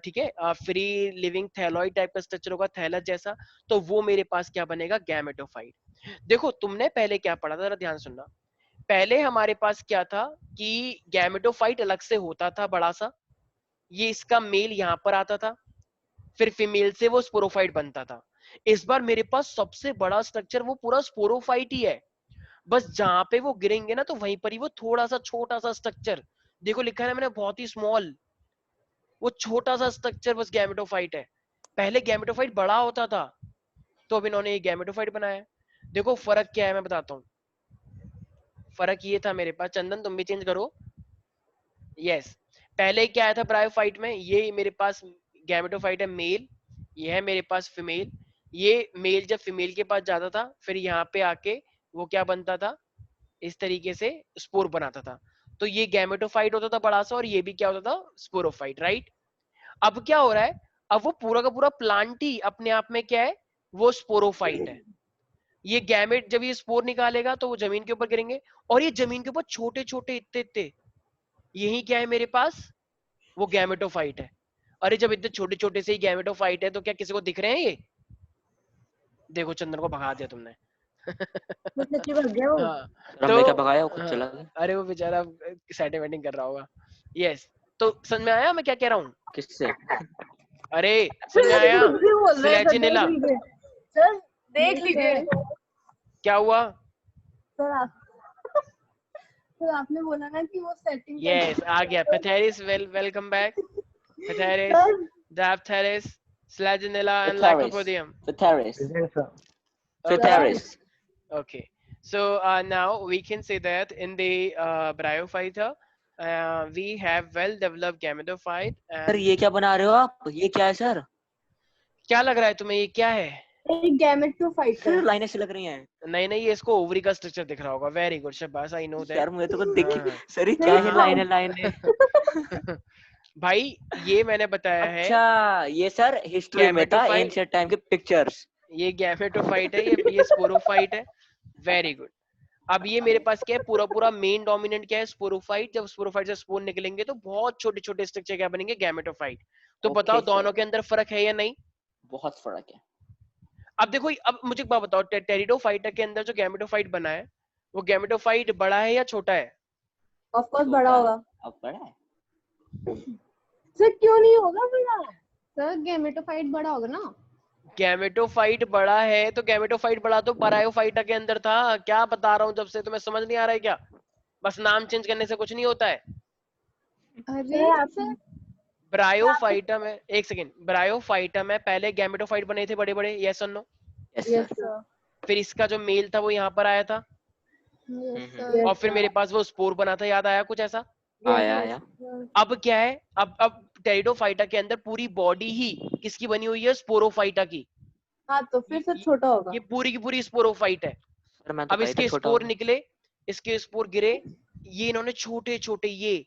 ठीक है, फ्री लिविंग थैलॉइड टाइप का स्ट्रक्चर होगा, थैलस जैसा, तो वो मेरे पास क्या बनेगा, गैमेटोफाइट। देखो तुमने पहले क्या पढ़ा था, जरा ध्यान सुनना, पहले हमारे पास क्या था कि गैमेटोफाइट अलग से होता था बड़ा सा, ये इसका मेल यहाँ पर आता था, फिर फीमेल से वो स्पोरोफाइट बनता था। इस बार मेरे पास सबसे बड़ा स्ट्रक्चर वो पूरा स्पोरोफाइट ही है, बस जहां पे वो गिरेंगे ना तो वहीं पर ही वो थोड़ा सा छोटा सा स्ट्रक्चर, देखो लिखा है ना मैंने बहुत ही स्मॉल, वो छोटा सा स्ट्रक्चर बस गैमेटोफाइट है। पहले गैमेटोफाइट बड़ा होता था, तो अब इन्होंने ये गैमेटोफाइट बनाया। देखो फर्क क्या है मैं बताता हूँ, फर्क ये था मेरे पास, चंदन तुम भी चेंज करो। यस, पहले क्या आया था ब्रायोफाइट में, ये मेरे पास गैमेटोफाइट है मेल, ये है मेरे पास फीमेल, ये मेल जब फीमेल के पास जाता था फिर यहाँ पे आके वो क्या बनता था, इस तरीके से स्पोर बनाता था, तो ये गैमेटोफाइट होता था बड़ा सा, और ये भी क्या होता था, स्पोरोफाइट, राइट। अब क्या हो रहा है, अब वो पूरा का पूरा प्लांट ही अपने आप में क्या है, वो स्पोरोफाइट है। ये गैमेट जब ये स्पोर निकालेगा तो वो जमीन के ऊपर गिरेंगे, और ये जमीन के ऊपर छोटे छोटे इतने इतने, यही क्या है मेरे पास, वो गैमेटोफाइट है। अरे जब इतने छोटे छोटे से ही गैमेटोफाइट है तो क्या किसी को दिख रहे हैं ये? देखो चंदन को भगा दिया तुमने। वो सच्ची भाग गया वो। हाँ सर हमने क्या तो भगाया, वो खुद हाँ, चला गया। अरे वो बेचारा सेटिंग वेटिंग कर रहा होगा। यस, तो समझ में आया मैं क्या कह रहा हूँ? किससे? अरे समझ में सर आया? कुछ भी बोल रहे हैं, सर देख स्लेजिनेला लीजिए। सर देख लीजिए। क्या हुआ? सर आप सर आपने बोला ना कि वो सेटिंग यस आ गया। Pteris, welcome back. Pteris, sir Diphtheris, Selaginella and Pteris. Lycopodium. Pteris. Present, sir. Okay. Pteris. Okay. So now we can say that in the Bryophyta, we have well-developed gametophyte. Sir And ये क्या बना रहे हो आप? ये क्या है sir? क्या लग रहा है तुम्हें ये क्या है? एक गैमेटोफाइट सर है। लाइनें से लग रही हैं। नहीं नहीं, ये इसको ओवरी का स्ट्रक्चर दिख रहा होगा। वेरी गुड, शाबाश, आई नो यार दैट। मुझे तो कुछ दिख हाँ। सर ये क्या है हाँ। लाइनें? भाई ये मैंने बताया है अच्छा ये सर हिस्ट्री में था, Gametophyte- एंशिएंट टाइम के पिक्चर्स। ये गैमेटोफाइट है, ये स्पोरोफाइट है। Very good. अब ये मेरे पास क्या है, पूरा पूरा मेन डोमिनेंट क्या है, स्पोरोफाइट। जब स्पोरोफाइट से स्पोर निकलेंगे तो बहुत छोटे छोटे स्ट्रक्चर क्या बनेंगे, गैमेटोफाइट। तो Okay, बताओ sir. दोनों के अंदर फर्क है या नहीं? बहुत फर्क है। अब देखो, अब मुझे एक बात बताओ, टेरिडोफाइटा के अंदर जो गैमेटोफाइट बना है, वो गैमेटोफाइट बड़ा है या छोटा है? ऑफ कोर्स बड़ा होगा। अब बड़ा है। सर क्यों नहीं होगा बड़ा? सर गेमेटोफाइट बड़ा होगा ना? गैमेटोफाइट बड़ा है तो गैमेटोफाइट बड़ा तो ब्रायोफाइटा के अंदर था। क्या बता रहा हूँ जब से, तुम्हें समझ नहीं आ रहा है क्या? बस नाम चेंज करने से कुछ नहीं होता है। अरे सर ब्रायोफाइटा में, एक सेकेंड, ब्रायोफाइटा में पहले गैमेटोफाइट बने थे बड़े बड़े, यस और no? Yes yes sir. Sir. फिर इसका जो मेल था वो यहाँ पर आया था, यस Yes, सर और फिर मेरे पास वो स्पोर बना था, याद आया कुछ ऐसा? आया आया। अब क्या है, अब टेरिडोफाइटा के अंदर पूरी बॉडी ही किसकी बनी हुई है, स्पोरोफाइटा की। हाँ तो फिर सर छोटा होगा। ये पूरी की पूरी स्पोरोफाइट है। सर मैं तो अब कही था इसके छोटा स्पोर होगा। निकले, इसके स्पोर गिरे, ये इन्होंने छोटे छोटे, ये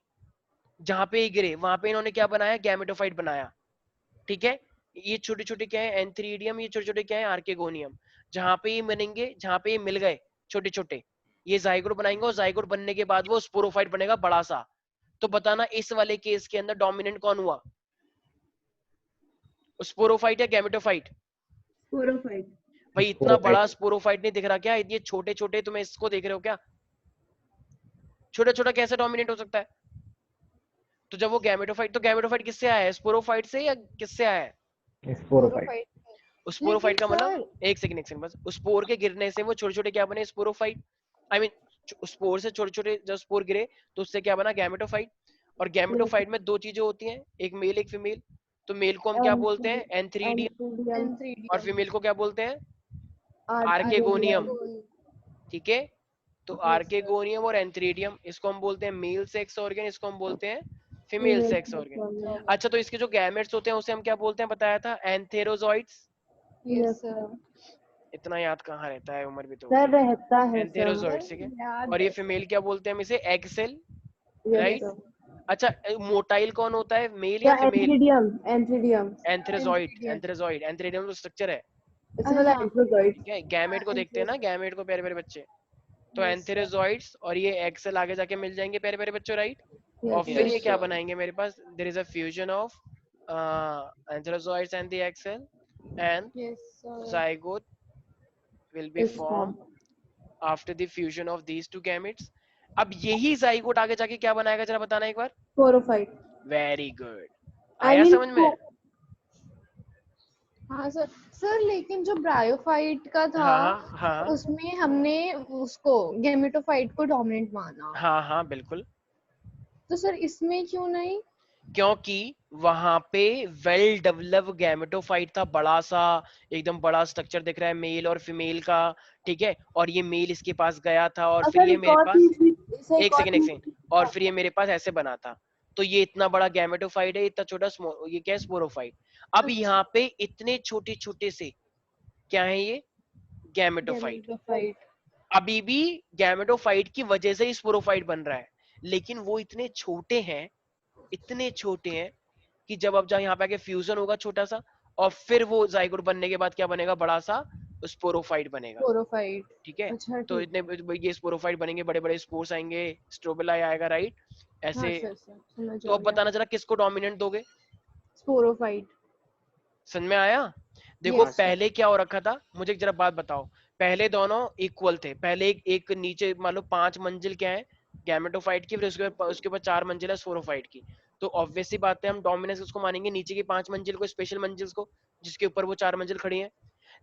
जहां पे ये गिरे वहां पे इन्होंने क्या बनाया, गैमेटोफाइट बनाया। ठीक है, ये छोटे छोटे क्या है, एंथ्रीडियम, ये छोटे छोटे क्या है, आर्केगोनियम। जहां पे ये बनेंगे, जहां पे ये मिल गए छोटे छोटे, ये जाइगोट बनाएंगे, और जाइगोट बनने के बाद वो स्पोरोफाइट बनेगा बड़ा सा। तो बताना इस वाले केस के अंदर डोमिनेंट कौन हुआ, स्पोरोफाइट या गैमेटोफाइट? स्पोरोफाइट। भाई इतना स्पोरोफाइट। बड़ा स्पोरोफाइट नहीं दिख रहा क्या? ये छोटे छोटे तुम्हें इसको देख रहे हो क्या? छोटा छोटा कैसे डोमिनेट हो सकता है? तो जब वो गैमेटोफाइट, तो गैमेटोफाइट किससे आया है, स्पोरोफाइट से या किससे आया है? Sporophyte. स्पोरोफाइट का लेकिन मतलब, एक सेकंड बस, स्पोर के गिरने से वो छोटे छोटे क्या बने, स्पोरोफाइट। आई मीन स्पोर से छोटे छोटे जब स्पोर गिरे तो उससे क्या बना, गैमेटोफाइट। और गैमेटोफाइट में दो चीजें होती हैं, एक मेल एक फीमेल। तो मेल को हम क्या बोलते हैं, एंथ्रीडियम, और फीमेल को क्या बोलते हैं, आर्केगोनियम। ठीक है, तो आर्केगोनियम और एंथ्रीडियम, इसको हम बोलते हैं मेल सेक्स ऑर्गन, इसको हम बोलते हैं फीमेल सेक्स ऑर्गन। अच्छा, तो इसके जो गैमेट्स होते हैं उसे हम क्या बोलते हैं, बताया था, एंथेरोजॉइड्स। यस सर इतना याद कहाँ रहता है, उम्र भी तो सर रहता है सर। एंथेरोजॉइड्स, ठीक है। याद और ये है। फीमेल क्या बोलते हैं हम इसे, egg cell, Yes, right. sir. अच्छा, मोटाइल कौन होता है, मेल या क्या female? Antheridium? Antheridium antherozoid, antherozoid तो स्ट्रक्चर है। इसमें मतलब एंथ्रोजॉइड। ठीक है, गैमेट को देखते हैं ना, गैमेट को, प्यारे प्यारे बच्चे। तो एंथेरोजॉइड्स, और ये एग सेल आगे जाके मिल जाएंगे प्यारे प्यारे बच्चों, राइट। और Yes, फिर Yes, ये क्या sir. बनाएंगे मेरे पास, there is a fusion of antherozoids and the egg cell, and yes sir zygote will be Is formed after the fusion of these two gametes. अब यही जाइगोट आगे जाके क्या बनाएगा, जरा बताना एक बार। स्पोरोफाइट। वेरी गुड, I आया mean, समझ में? हाँ सर सर लेकिन जो ब्रायोफाइट का था हाँ हाँ उसमें हमने उसको गेमेटोफाइट को डोमिनेंट माना, हाँ हाँ बिल्कुल, तो सर इसमें क्यों नहीं? क्योंकि वहां पे वेल डेवलप्ड गैमेटोफाइट था, बड़ा सा, एकदम बड़ा स्ट्रक्चर दिख रहा है मेल और फीमेल का। ठीक है, और ये मेल इसके पास गया था, और फिर अगर ये एक मेरे और पास, चीज एक सेकंड, और फिर ये मेरे पास ऐसे बना था। तो ये इतना बड़ा गैमेटोफाइट है, इतना छोटा ये क्या है, स्पोरोफाइट। अब यहाँ पे इतने छोटे छोटे से क्या है ये, गैमेटोफाइट। गेमेटोफाइट अभी भी गैमेटोफाइट की वजह से ही स्पोरोफाइट बन रहा है, लेकिन वो इतने छोटे हैं, इतने छोटे हैं कि जब अब जहाँ पे आके फ्यूजन होगा छोटा सा, और फिर वो जाइगोट बनने के बाद क्या बनेगा, बड़ा सा स्पोरोफाइट बनेगा। स्पोरोफाइट। ठीक है, अच्छा तो ठीक। इतने ये स्पोरोफाइट बनेंगे, बड़े बड़े स्पोर्स आएंगे, स्ट्रोबेलाई आएगा, राइट। ऐसे। हाँ सर समझ तो अब बताना जरा किसको डोमिनेंट दोगे, स्पोरोफाइट। समझ में आया? देखो Yes, पहले क्या हो रखा था, मुझे एक जरा बात बताओ, पहले दोनों इक्वल थे, पहले एक नीचे मान लो 5 मंजिल क्या है गैमेटोफाइट की, फिर उसके ऊपर 4 मंजिल है स्पोरोफाइट की। तो ऑब्वियस सी बात है हम डोमिनेंस उसको मानेंगे नीचे की 5 मंजिल को, स्पेशल मंजिल को जिसके ऊपर वो 4 मंजिल खड़ी है।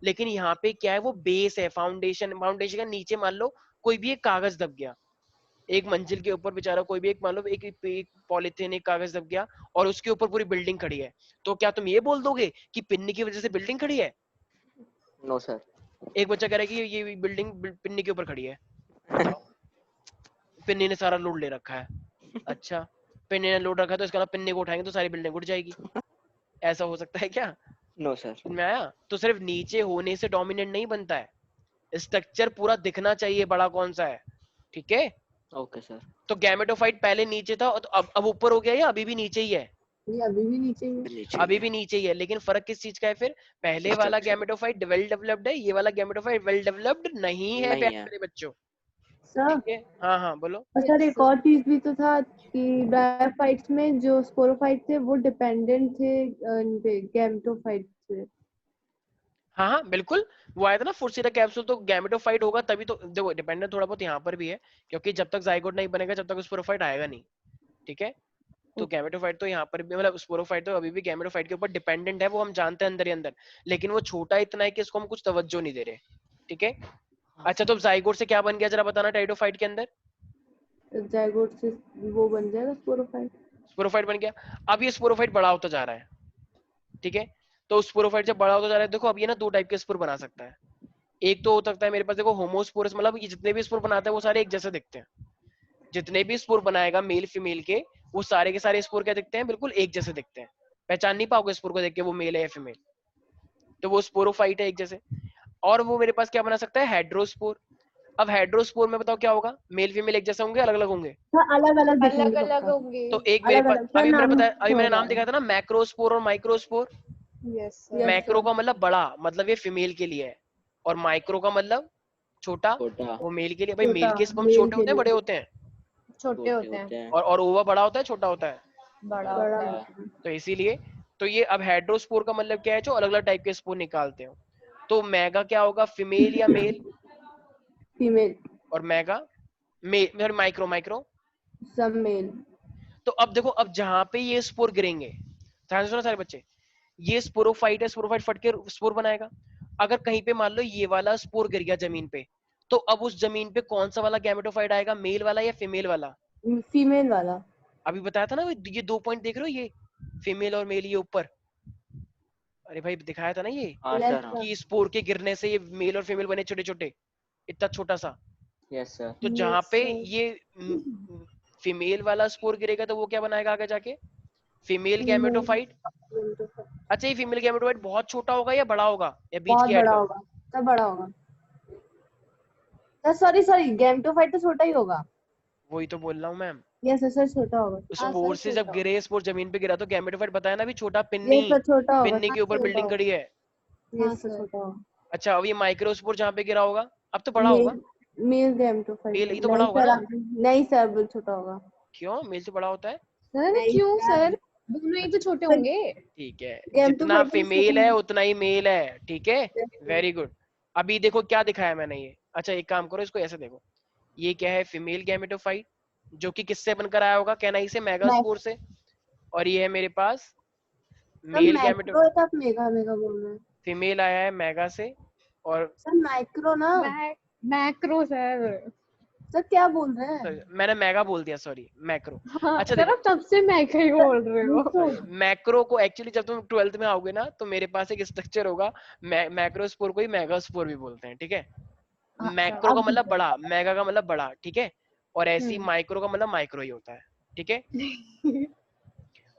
लेकिन यहाँ पे क्या है, वो बेस है, फाउंडेशन, फाउंडेशन का नीचे मान लो कोई भी एक कागज दब गया, एक मंजिल के ऊपर बेचारा कोई भी एक मान लो एक पॉलिथीन एक कागज दब गया और उसके ऊपर पूरी बिल्डिंग खड़ी है, तो क्या तुम ये बोल दोगे कि पिन्नी की वजह से बिल्डिंग खड़ी है? No sir. एक बच्चा कह रहा है कि ये बिल्डिंग पिन्नी के ऊपर खड़ी है, बताओ, पिन्नी ने सारा लोड ले रखा है। अच्छा, पिन्नी ने लोड रखा है तो इसका मतलब पिन्नी को उठाएंगे तो सारी बिल्डिंग उठ जाएगी, ऐसा हो सकता है क्या? No sir. में आया? तो सिर्फ नीचे होने से डोमिनेंट नहीं बनता है, स्ट्रक्चर पूरा दिखना चाहिए बड़ा कौन सा है, ठीक है? Okay sir. तो गैमेटोफाइट पहले नीचे था तो अब ऊपर हो गया या अभी भी नीचे ही है? ये अभी भी नीचे ही है। नीचे अभी भी नीचे ही है, लेकिन फर्क किस चीज का है फिर? पहले वाला Structure. गैमेटोफाइट वेल डेवलप्ड है, ये वाला गैमेटोफाइट वेल डेवलप्ड नहीं है नहीं प्यारे है। मेरे बच्चों, सर ठीक है? हाँ हाँ बोलो। और सर एक और चीज भी तो था कि ब्रायोफाइट्स में जो स्पोरोफाइट थे वो डिपेंडेंट थे इन पे गैमेटोफाइट से। हाँ हाँ बिल्कुल, वो आया था ना फुर्सीरा कैप्सूल, तो गैमेटोफाइट होगा तभी तो, देखो डिपेंडेंट थोड़ा बहुत यहाँ पर भी है, क्योंकि जब तक जाइगोट नहीं बनेगा जब तक स्पोरोफाइट आएगा नहीं, ठीक है? तो गैमेटोफाइट तो यहाँ पर भी मतलब स्पोरोफाइट तो अभी भी गैमेटोफाइट के ऊपर डिपेंडेंट है, वो हम जानते हैं अंदर ही अंदर, लेकिन वो छोटा इतना है कि इसको हम कुछ तवज्जो नहीं दे रहे, ठीक है? अच्छा, तो जाइगोट से क्या बन गया जरा बताना टाइडोफाइट के अंदर? जाइगोट से वो बन जाएगा स्पोरोफाइट। स्पोरोफाइट बन गया। अब ये स्पोरोफाइट बड़ा होता जा रहा है, ठीक है? तो स्पोरोफाइट जब बड़ा होता जा रहा है, देखो अब ये ना दो टाइप के स्पोर बना सकता है। एक तो हो सकता है मेरे पास देखो होमोस्पोरस, मतलब ये जितने भी स्पोर बनाता है वो सारे एक जैसे दिखते हैं, जितने भी स्पोर बनाएगा मेल फीमेल के, वो सारे के सारे स्पोर क्या दिखते हैं, बिल्कुल एक जैसे दिखते हैं, पहचान नहीं पाओगे स्पोर को देख के वो मेल है या फीमेल, तो वो स्पोरोफाइट है एक जैसे। और वो मेरे पास क्या बना सकता है, हेड्रोस्पोर। अब हेड्रोस्पोर में बताओ क्या होगा, मेल फीमेल एक जैसे होंगे अलग अलग होंगे? अलग अलग अलग दिखेंगे अलग पक्का। होंगे। तो एक मेरे अलग पास अलग सर अभी मैंने नाम बताया, अभी मैंने होगा। नाम दिखाया था ना मैक्रोस्पोर और microspore. Yes Yes, macro sir. का मतलब बड़ा, मतलब ये फीमेल के लिए है, और माइक्रो का मतलब छोटा, छोटा। वो मेल के लिए। भाई मेल छोटा के स्पर्म मेल छोटे के होते हैं बड़े लिए होते हैं? छोटे होते हैं, हैं। और ओवा बड़ा होता है छोटा होता है? बड़ा बड़ा होता है। होता है। तो इसीलिए तो ये अब हेड्रोस्पोर का मतलब क्या है, जो अलग अलग टाइप के स्पोर निकालते हो। तो मैगा क्या होगा, फीमेल या मेल? फीमेल। और मैगा मेल, माइक्रो माइक्रो। सब मेल। तो अब देखो, अब जहां पे ये स्पोर गिरेंगे, ध्यान से सुनो सारे बच्चे, ये स्पोरोफाइट है, स्पोरोफाइट फट के स्पोर बनाएगा। अगर कहीं पे मान लो ये वाला स्पोर गिर गया जमीन पे, तो अब उस जमीन पे कौन सा वाला गैमेटोफाइट आएगा, मेल वाला या फीमेल वाला? फीमेल वाला। अभी बताया था ना, ये 2 पॉइंट देख रहे हो, ये फीमेल और मेल, ये ऊपर, अरे भाई दिखाया था ना ये, हाँ Yes, सर। हाँ। sir. कि स्पोर के गिरने से ये मेल और फीमेल बने छोटे छोटे, इतना छोटा सा। Yes sir. तो जहां Yes, पे sir. ये फीमेल वाला स्पोर गिरेगा तो वो क्या बनाएगा आगे जाके, फीमेल Female. गैमेटोफाइट। अच्छा, ये फीमेल गैमेटोफाइट बहुत छोटा होगा या बड़ा होगा, या बीच बहुत की हाइट बड़ा का? होगा। सब बड़ा होगा। सॉरी सॉरी गैमेटोफाइट तो छोटा ही होगा। वही तो बोल रहा हूँ मैम, यस सर छोटा होगा। स्पोर से जब गिरे, स्पोर जमीन पे गिरा तो गैमेटोफाइट बताया ना भी छोटा, यस पिन्नी, सर छोटा होगा। पिन्नी के ऊपर बिल्डिंग खड़ी है। यस सर छोटा होगा। अच्छा, अब ये माइक्रोस्पोर जहाँ पे गिरा होगा अब तो बड़ा होगा, मेल मेल गैमेटोफाइट। मेल ही तो बड़ा नहीं होगा सर ना? नहीं सर बिल्कुल छोटा होगा। क्यों, मेल से बड़ा होता है? सर नहीं क्यों सर। सर, दोनों ही तो छोटे होंगे। ठीक है, जितना गैमेटोफाइट तो फीमेल है छोटा उतना ही मेल है, ठीक है? है। Very good. अभी देखो क्या दिखाया मैंने ये, अच्छा एक काम करो, इसको ऐसे देखो, ये क्या है, फीमेल गैमेटोफाइट, जो कि किससे बनकर आया होगा, कैनाई से, मेगास्पोर से। और ये है मेरे पास सर मेल गैमेटो, मैक्रो है तो आप मेगा मेगा बोल रहे हैं। फीमेल आया है मेगा से। और सर माइक्रो ना। Macro sir. सर क्या बोल रहे हैं। मैंने मेगा बोल दिया, सॉरी, मैक्रो। हाँ अच्छा सर, देखो, आप तब से मैक्रो ही बोल रहे हो। मैक्रो को एक्चुअली जब तुम 12th में आओगे ना तो मेरे पास एक स्ट्रक्चर होगा, मैक्रोस्पोर को ही मेगास्पोर भी बोलते हैं, ठीक है? मैक्रो का अब मतलब बड़ा, मेगा का मतलब बड़ा, ठीक है? और ऐसी हम्म। माइक्रो का मतलब माइक्रो ही होता है, ठीक है?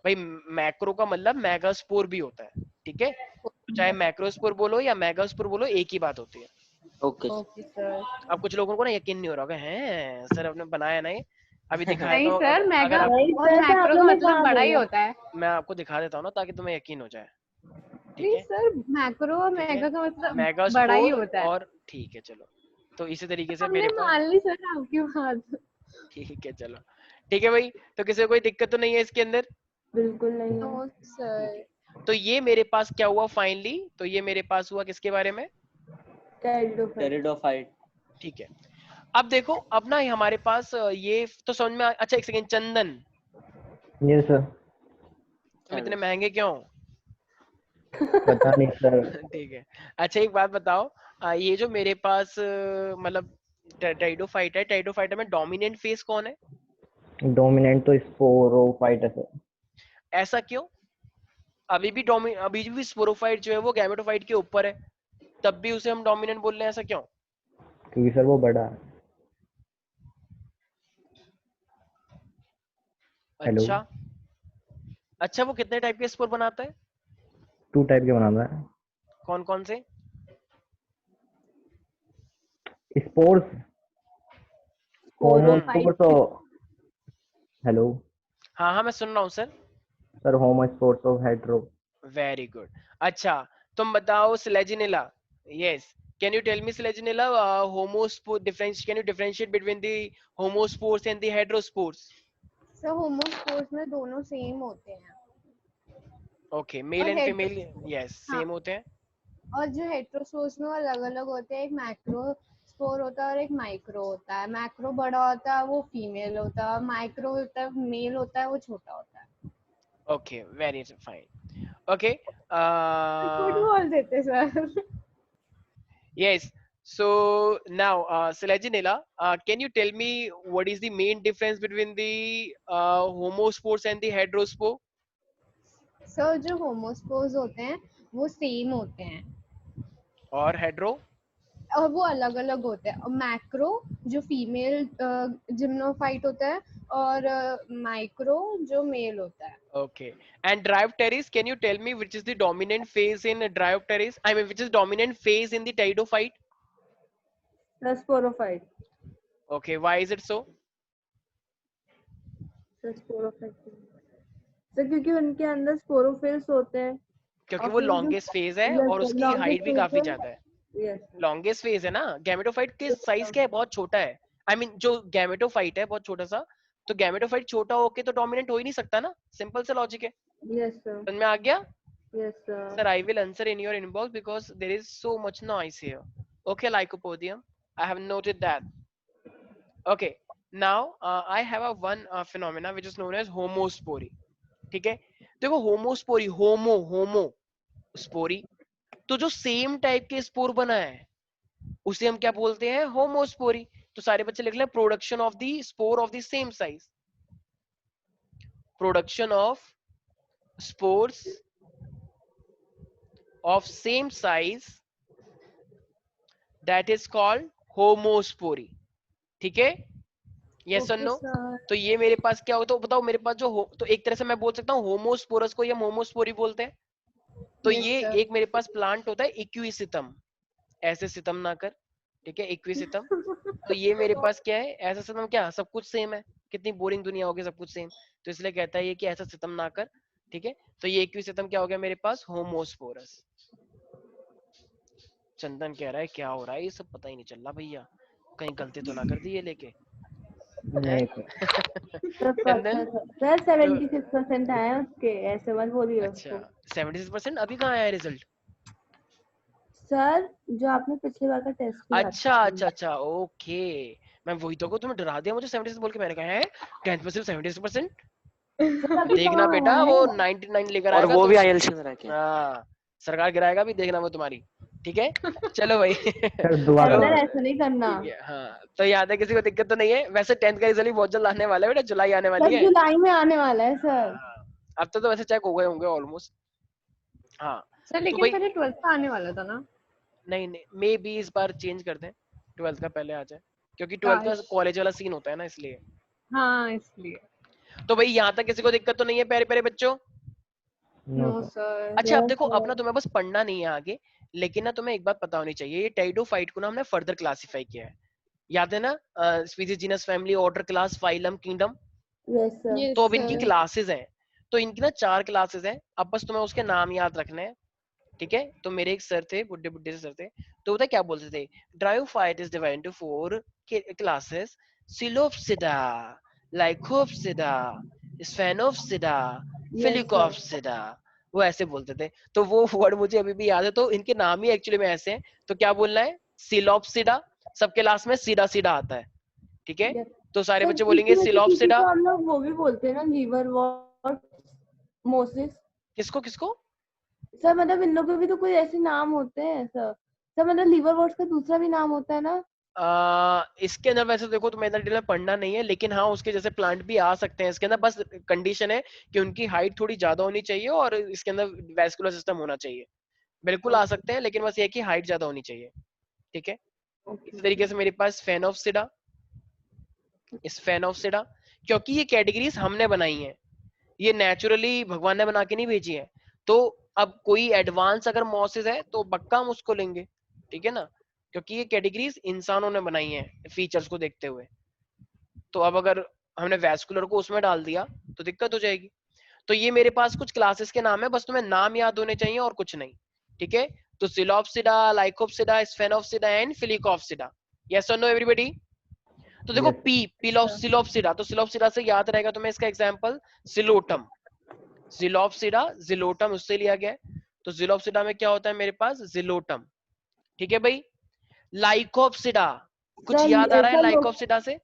भाई मैक्रो का मतलब मेगास्पोर भी होता है, ठीक है? तो चाहे मैक्रोस्पोर बोलो या मेगास्पोर बोलो, एक ही बात होती है। ओके। Okay sir. अब कुछ लोगों को ना यकीन नहीं हो रहा होगा, हैं सर आपने बनाया नहीं, अभी दिखाया नहीं तो सर, मेगा अगर नहीं और सर आप मैक्रो का लोगों ने मतलब कहाँ बड़ा ही बोला। होता है। मैं आपको दिखा देता हूँ ना ताकि तुम्हें यकीन हो जाए, ठीक नहीं है? सर, मैक्रो और ठीक है, मेगा का मतलब बड़ा ही मेगास्पोर होता है। और ठीक है चलो, तो इसी तरीके से हमने मेरे पास, मान ली सर आपकी बात। ठीक है चलो, ठीक है भाई, तो किसी को कोई दिक्कत तो नहीं है इसके अंदर? बिल्कुल नहीं है। No sir. तो ये मेरे पास क्या हुआ फाइनली, तो ये मेरे पास हुआ किसके बारे में? टेरिडोफाइट। टेरिडोफाइट। ठीक है, अब देखो, अब ना हमारे पास ये तो समझ में अच्छा एक सेकंड, चंदन यस सर। तुम इतने महंगे क्यों? पता नहीं सर। ठीक है, अच्छा एक बात बताओ, ये जो मेरे पास मतलब टाइडोफाइट है, टाइडोफाइट में डोमिनेंट फेस कौन है? डोमिनेंट तो स्पोरोफाइट है सर। ऐसा क्यों? अभी भी स्पोरोफाइट जो है वो गैमेटोफाइट के ऊपर है, तब भी उसे हम डोमिनेंट बोल रहे हैं, ऐसा क्यों? क्योंकि सर वो बड़ा है। हेलो। अच्छा, अच्छा वो कितने टाइप के स्पोर बनाता है? 2 टाइप के बनाना है। कौन कौन से? Spores, sporophyte. होमोस्पोर्स और हेलो हाँ हाँ मैं सुन रहा हूँ सर। सर, होमोस्पोर्स और हेटेरो। Very good. अच्छा, तुम बताओ Selaginella. Yes, can you tell me Selaginella, homospore difference, can you differentiate between the homospores and the heterospores? Sir homospores में दोनों सेम होते हैं ओके, मेल और एंड हेटेरो, फीमेल यस हाँ, सेम होते हैं। और जो हेटेरोस्पोर्स में वो अलग अलग होते हैं, एक मैक्रो स्पोर होता है और एक माइक्रो होता है। मैक्रो बड़ा होता है वो फीमेल होता है, माइक्रो होता है मेल होता है वो छोटा होता है। Okay very fine. ओके झूठ बोल देते sir. yes, so now Selaginella, can you tell me what is the main difference between the homospores and the heterospore? Sir जो होमोस्पोर्स होते हैं वो सेम होते हैं और हेड्रो? और वो अलग अलग होते हैं। और मैक्रो जो फीमेल जिम्नोफाइट होता है और माइक्रो जो मेल होता है। Okay, and Dryopteris, can you tell me which is the dominant phase in Dryopteris, I mean which is dominant phase in the Pteridophyte? Sporophyte. Okay, why is it so? Sporophyte sir क्योंकि उनके अंदर sporophylls होते हैं क्योंकि और वो फिर जो लॉन्गेस्ट फेज है और उसकी हाइट भी काफी ज्यादा है। यस लॉन्गेस्ट फेज है ना, गैमेटोफाइट के साइज क्या है, बहुत छोटा है। आई मीन जो गैमेटोफाइट है बहुत छोटा सा, तो गैमेटोफाइट छोटा होके तो डोमिनेंट हो ही नहीं सकता ना, सिंपल सा लॉजिक है। Yes sir. समझ में आ गया? Yes sir. Sir I will answer in your inbox because there is so much noise here. Okay Lycopodium, I have noted that. Okay, now I have a one phenomena which is known as homospory. ठीक है, देखो homospory, होमो होमो स्पोरी, तो जो same type के spore बना है उसे हम क्या बोलते हैं, होमोस्पोरी। तो सारे बच्चे लिख लें, production of the spore of the same size, production of spores of same size, that is called homospory. ठीक है, यस और ओके नो? सर। तो ये मेरे पास क्या होता है, तो बताओ मेरे पास जो तो एक तरह से मैं बोल सकता हूँ होमोस्पोरस को या होमोस्पोरी बोलते हैं। तो यस ये सर। एक मेरे पास प्लांट होता है इक्विसितम, ऐसे सितम ना कर, ठीक है, इक्विसितम। तो ये मेरे पास क्या है, ऐसा सितम, क्या सब कुछ सेम है, कितनी बोरिंग दुनिया होगी, सब कुछ सेम, तो इसलिए कहता है ये कि ऐसा सितम ना कर। ठीक है, तो ये इक्विसितम क्या हो गया मेरे पास, होमोस्पोरस। चंदन कह रहा है क्या हो रहा है, ये सब पता ही नहीं चल रहा भैया, कहीं गलती तो ना कर दी ये लेके, हैं? नहीं सर। चंदन सर तो 76% आए हैं उसके, ऐसे मत बोलिए अच्छा उसको। 76% अभी कहाँ आया है रिजल्ट? सर जो आपने पिछली बार का टेस्ट किया अच्छा था। अच्छा अच्छा, ओके, मैं वही तो को तुम्हें डरा दिया मुझे 76 बोल के, मैंने कहा है 10th में सिर्फ 76%। सर अभी देखना कहाँ बेटा आया वो है? 99 लेकर और आएगा वो तो, भी आईएलटीएस में रह के। हाँ सरकार गिराएगा भी, देखना वो तुम्हारी। ठीक है, चलो भाई सर दुआ तो सर करो। ऐसा नहीं करना। ठीक है, हाँ तो याद है, किसी को दिक्कत तो नहीं है? वैसे 10th का रिजल्ट भी बहुत जल्द आने वाला है बेटा, जुलाई आने वाली सर है। जुलाई में आने वाला है सर। हाँ, अब तो वैसे चेक हो गए होंगे ऑलमोस्ट। हाँ सर तो लेकिन भाई, पहले 12th का आने वाला था ना। नहीं नहीं मे बी इस बार चेंज कर दें, 12th का पहले आ जाए, क्योंकि 12th का काश। कॉलेज वाला सीन होता है ना, इसलिए। हाँ इसलिए। तो भाई यहाँ तक किसी को दिक्कत तो नहीं है प्यारे प्यारे बच्चों? No no sir. सर। अच्छा अब यस देखो, अपना सर। तुम्हें बस पढ़ना नहीं है आगे, लेकिन ना तुम्हें एक बात पता होनी चाहिए, ये टेरिडोफाइट को ना हमने फर्दर क्लासिफाई किया है, याद है ना, species, genus, family, order, class, phylum, kingdom. Yes sir. Yes तो अब इनकी सर। क्लासेस हैं, तो इनकी ना 4 क्लासेस हैं, अब बस तुम्हें उसके नाम याद रखने हैं। ठीक है, तो मेरे एक सर थे, बुड्ढे बुड्ढे से सर थे, तो पता है क्या बोलते थे, bryophyte is divided into 4 classes, Psilopsida, Lycopsida, Sphenopsida, Yes, sir. Filicopsida, वो ऐसे बोलते थे। तो वो वर्ड मुझे अभी भी याद है। तो इनके नाम ही एक्चुअली में ऐसे हैं। तो क्या बोलना है? सिलोप्सिडा, सबके लास्ट में सीधा सीधा आता है, ठीक है? Yes. तो सारे सर बच्चे इसी बोलेंगे में से किसी सिलोप्सिडा। को हम लोग वो भी बोलते हैं ना, लीवर वॉट, मोसिस। किसको किसको? सर मतलब इन लोगों के भी तो कोई ऐसे नाम होते हैं सर। सर मतलब लीवर वॉट का दूसरा भी नाम होता है ना? इसके अंदर वैसे देखो तुम्हें इतना डिटेल में पढ़ना नहीं है, लेकिन हाँ उसके जैसे प्लांट भी आ सकते हैं इसके अंदर। बस कंडीशन है कि उनकी हाइट थोड़ी ज्यादा होनी चाहिए और इसके अंदर वैस्कुलर सिस्टम होना चाहिए। बिल्कुल आ सकते हैं, लेकिन बस ये कि हाइट ज्यादा होनी चाहिए, ठीक है? इसी तरीके से मेरे पास फेनोप्सिडा, इस फेनोप्सिडा, क्योंकि ये कैटेगरीज हमने बनाई हैं, ये नेचुरली भगवान ने बना के नहीं भेजी है। तो अब कोई एडवांस अगर मॉसेस है तो पक्का हम उसको लेंगे, ठीक है ना? क्योंकि ये कैटेगरीज इंसानों ने बनाई हैं फीचर्स को देखते हुए। तो अब अगर हमने वैस्कुलर को उसमें डाल दिया तो दिक्कत हो जाएगी। तो ये मेरे पास कुछ क्लासेस के नाम है, बस तुम्हें नाम याद होने चाहिए और कुछ नहीं, ठीक है? तो सिलोप्सिडा, लाइकोप्सिडा, स्फेनोप्सिडा एंड फिलिकोप्सिडा। यस और नो एवरीबॉडी? तो देखो Yes. सिलोप्सिडा, तो सिलोप्सिडा से याद रहेगा तुम्हें इसका एग्जांपल सिलोटम। जिलोप्सिडा, जिलोटम उससे लिया गया है। तो जिलोप्सिडा में क्या होता है मेरे पास? जिलोटम, ठीक है भाई? लाइकोप्सिडा, कुछ सर याद आ रहा है सर लाइकोप्सिडा से?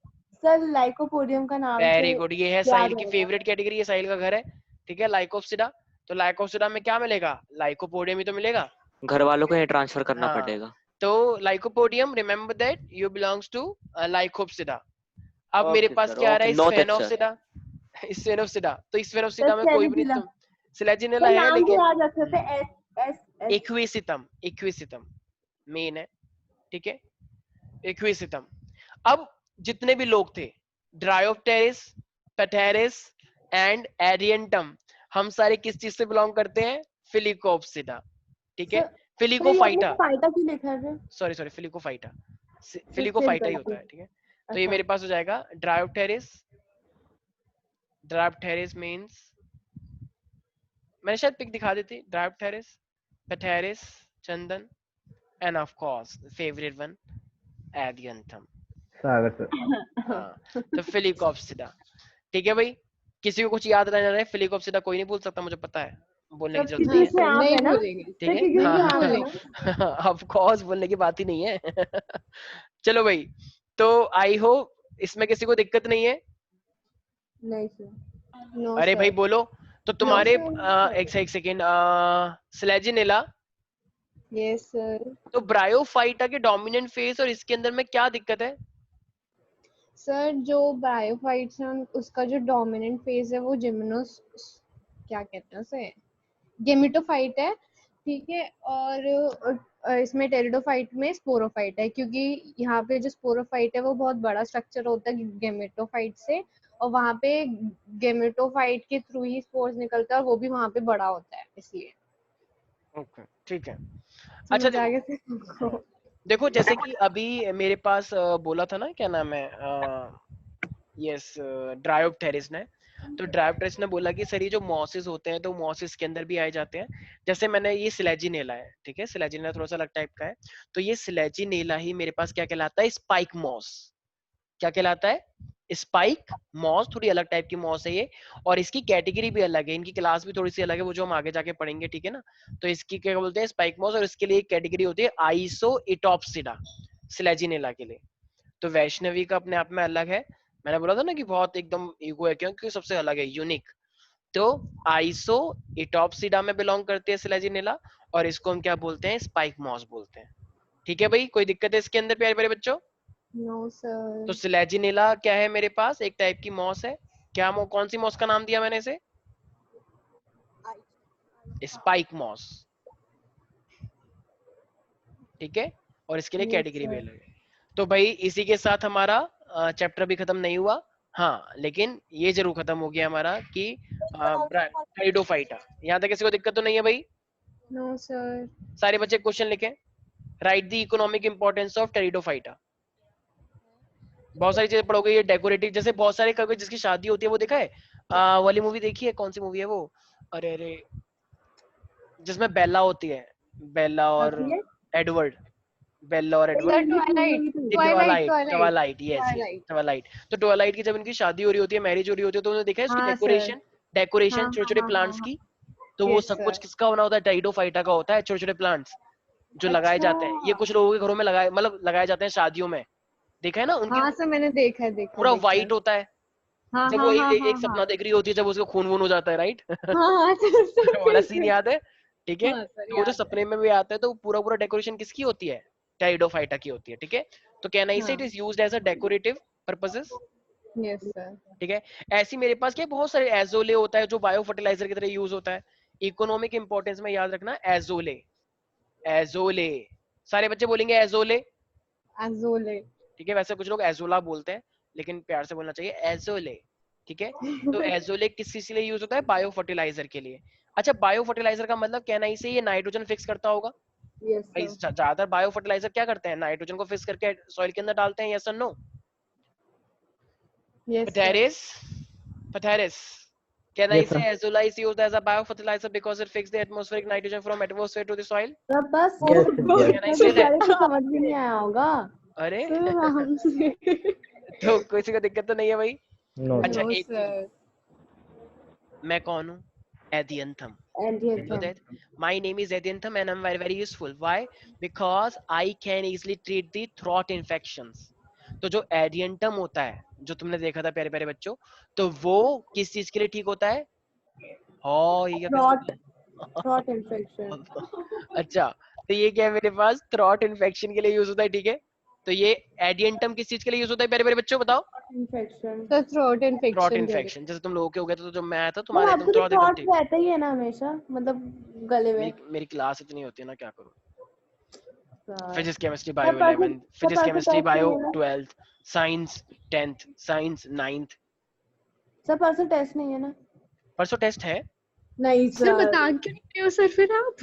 सर लाइकोपोडियम का नाम से वेरी गुड, ये है याद साहिल की आएगा। फेवरेट कैटेगरी, ये साहिल का घर है, ठीक है? लाइकोप्सिडा। तो लाइकोप्सिडा में क्या मिलेगा? लाइकोपोडियम ही तो मिलेगा। घर वालों को ये ट्रांसफर करना हाँ, पड़ेगा। तो lycopodium, remember that you belongs to lycopsida. अब मेरे ओके पास सर, क्या आ रहा ओके, है? Noted sir. Sphenopsida, Sphenopsida. तो सर स्फेनोप्सिडा में कोई भी नहीं, सेलेजिला। तुम सिलेजिनेला सर है नाम तो लेकिन याद रख सकते हैं, एस एस एस। इक्विसितम, इक्विसितम मेन है, ठीक है? इक्विसितम। अब जितने भी लोग थे, ड्रायोप्टेरिस, पेटेरिस एंड एरियंटम, हम सारे किस चीज से बिलोंग करते हैं? फिलिकोप्सिडा, ठीक है? सर ये आपने फिलिकोफाइटा, फाइटा क्यों लिखा है फिर? सॉरी सॉरी, फिलिकोफाइटा, फिर फिलिकोफाइटा ही होता है, ठीक है? तो ये अच्छा। मेरे पास हो जाएगा ड्रायोप्टेरिस। ड्रायोप्टेरिस मींस, मैंने शायद पिक दिखा दी थी। Dryopteris, Pteris, Chandan and of course favourite one, Adiantum. Sagar sir. हाँ, तो फिलिकोप्सिडा, ठीक है भाई? किसी को कुछ याद रहना रहे, फिलिकोप्सिडा कोई नहीं भूल सकता, मुझे पता है, बोलने की सर जरूरत क्योंकि नहीं हाँ है, उसमें सर, आप नहीं है ना? भूलेंगे। ठीक सर है? क्योंकि नहीं उसमें आप है भूलेंगे। ना? ऑफ कोर्स बोलने की बात ही नहीं है। चलो भाई, तो आई होप इसमें किसी को दिक्कत नहीं है। नहीं सर। नो अरे भाई सर। बोलो। तो नो तुम्हारे सर। एक सेकेंड, स्लेजिनेला, यस सर। तो ब्रायोफाइटा के डोमिनेंट फेस और इसके अंदर में क्या दिक्कत है? सर जो ब्रायोफाइट्स हैं उसका जो डोमिनेंट फेज है वो जिम्नोस, क्या कहते हैं उसे, गेमिटोफाइट है, ठीक है? और इसमें टेरिडोफाइट में स्पोरोफाइट है, क्योंकि यहाँ पे जो स्पोरोफाइट है वो बहुत बड़ा स्ट्रक्चर होता है गेमेटोफाइट से, और वहाँ पे गेमेटोफाइट के थ्रू ही स्पोर्स निकलता है और वो भी वहाँ पे बड़ा होता है, इसलिए ओके, ठीक है। अच्छा समझ आ देखो, गया सर? देखो जैसे कि अभी मेरे पास बोला था ना, क्या नाम है, यस, ड्रायोप्टेरिस ने। तो ड्रायोप्टेरिस ने बोला कि सर ये जो मॉसेस होते हैं तो मॉसेस के अंदर भी आए जाते हैं। जैसे मैंने ये सिलेजिनेला है, ठीक है? सिलेजिनेला थोड़ा सा अलग टाइप का है। तो ये सिलेजिनेला ही मेरे पास क्या कहलाता है? Spike moss. क्या कहलाता है? स्पाइक मॉस, थोड़ी अलग टाइप की मॉस है ये। और इसकी कैटेगरी भी अलग है, इनकी क्लास भी थोड़ी सी अलग है, वो जो हम आगे जाके पढ़ेंगे, ठीक है ना? तो इसकी क्या बोलते हैं? Spike moss. और इसके लिए एक कैटेगरी होती है आइसो इटॉप्सिडा, सिलेजिनेला के लिए। तो वैष्णवी का अपने आप में अलग है। मैंने बोला था ना कि बहुत एकदम ईगो है, क्योंकि सबसे अलग है, यूनिक। तो आइसो इटॉप्सिडा में बिलोंग करती है सिलेजिनेला, और इसको हम क्या बोलते हैं? स्पाइक मॉस बोलते हैं, ठीक है भाई? कोई दिक्कत है इसके अंदर प्यारे प्यारे बच्चों? नो तो सर। सिलेजिनेला क्या है मेरे पास? एक टाइप की मॉस है। क्या कौन सी मॉस का नाम दिया मैंने इसे? स्पाइक मॉस, ठीक है? और इसके लिए यस कैटेगरी भी सर। अलग है। तो भाई इसी के साथ हमारा चैप्टर भी खत्म नहीं हुआ। हाँ, लेकिन ये जरूर खत्म हो गया हमारा कि टेरिडोफाइटा। यहाँ तक किसी को दिक्कत तो नहीं है भाई? No sir. सारे बच्चे क्वेश्चन लिखें। Write the economic importance of pteridophyta. बहुत सारी चीजें पढ़ोगे, ये डेकोरेटिव, जैसे बहुत सारे कभी जिसकी शादी होती है वो देखा है? वाली मूवी देखी है? कौन सी मूवी है वो? अरे अरे, जिसमें बेला होती है, बेला और आती है? एडवर्ड। बेला और Edward, Twilight, Twilight, yes Twilight. Twilight. तो ट्वाइलाइट की जब इनकी शादी हो रही होती है, मैरिज हो रही होती है, तो उन्होंने देखा है उसकी हाँ, डेकोरेशन, sir. डेकोरेशन हाँ, छोटे छोटे हाँ, प्लांट्स हाँ, की, तो वो Yes, सब कुछ sir. किसका बना होता है? टाइडोफाइटा का होता है, छोटे छोटे प्लांट्स जो लगाए जाते हैं। ये अच्छा कुछ लोगों के घरों में लगाए, मतलब लगाए जाते हैं शादियों में, देखा है ना उनके, हाँ सर, मैंने देखा है पूरा वाइट होता है। हाँ जब हाँ वो हाँ हाँ एक हाँ सपना देख रही होती है, जब उसको खून वून हो जाता है, राइट? हाँ हाँ सर सर वो वाला सीन याद है? ठीक है, हाँ सर, तो वो जो याद है। सपने में भी आता है, तो पूरा पूरा डेकोरेशन किसकी होती है? टाइडोफाइटा की होती है, ठीक है। तो कैन आई से इट हाँ, is used as a decorative purposes, yes sir. ठीक है। ऐसी मेरे पास क्या बहुत सारे एजोले होता है जो बायो फर्टिलाइजर की तरह यूज होता है। इकोनॉमिक इंपॉर्टेंस में याद रखना, एजोले, एजोले, सारे बच्चे बोलेंगे एजोले, एजोले। ठीक है। वैसे कुछ लोग एजोला बोलते हैं, लेकिन प्यार से बोलना चाहिए एजोले, ठीक है। तो एजोले किस चीज के लिए यूज होता है? बायो फर्टिलाइजर के लिए। अच्छा, बायो फर्टिलाइजर का मतलब कहना ही से ये नाइट्रोजन फिक्स करता होगा यस भाई। सर ज्यादातर बायो फर्टिलाइजर क्या करते हैं? नाइट्रोजन को फिक्स करके सॉइल के अंदर डालते हैं, यस और no? Yes sir. Potaris, Potaris. Can I Yes, say sir. azolla is used as a biofertilizer because it fixes the atmospheric nitrogen from atmosphere to the soil? Sir बस Yes, yes. Can I sir say that? बेचारे को समझ भी नहीं आया होगा अरे sir आराम से। तो किसी को दिक्कत तो नहीं है भाई? No, अच्छा, no. नो एक चीज, सर। मैं कौन हूँ? Edianthum. Anti You know that? My name is Edianthum and I'm very very useful. Why? Because I can easily treat the throat infections. तो जो एडियंटम होता है, जो तुमने देखा था प्यारे प्यारे बच्चों, तो वो किस चीज के लिए ठीक होता है? हाँ, ये क्या थ्रॉट कर थ्रॉट इन्फेक्शन अच्छा, तो ये क्या है मेरे पास? थ्रॉट इन्फेक्शन के लिए यूज होता है, ठीक है। तो ये एडियंटम किस चीज के लिए यूज होता है प्यारे प्यारे बच्चों, बताओ? Infection sir throat throat infection के लिए। इन्फेक्शन। जैसे तुम लोगों के हो गए थे, तो जब मैं आया था तो तुम्हारे एकदम आपको तो थ्रॉट एकदम थ्रॉट ठीक। रहता ही है ना हमेशा, मतलब गले में मेरी क्लास इतनी होती है ना, क्या करूँ? Sir physics chemistry sir bio परसों 11, फिजिक्स परसों केमिस्ट्री टेस्ट बायो नहीं है ना 12th, science 10th, science 9th। Sir परसों टेस्ट नहीं है ना परसों टेस्ट है। नहीं सर सर बता क्यों नहीं रहे हो सर फिर आप?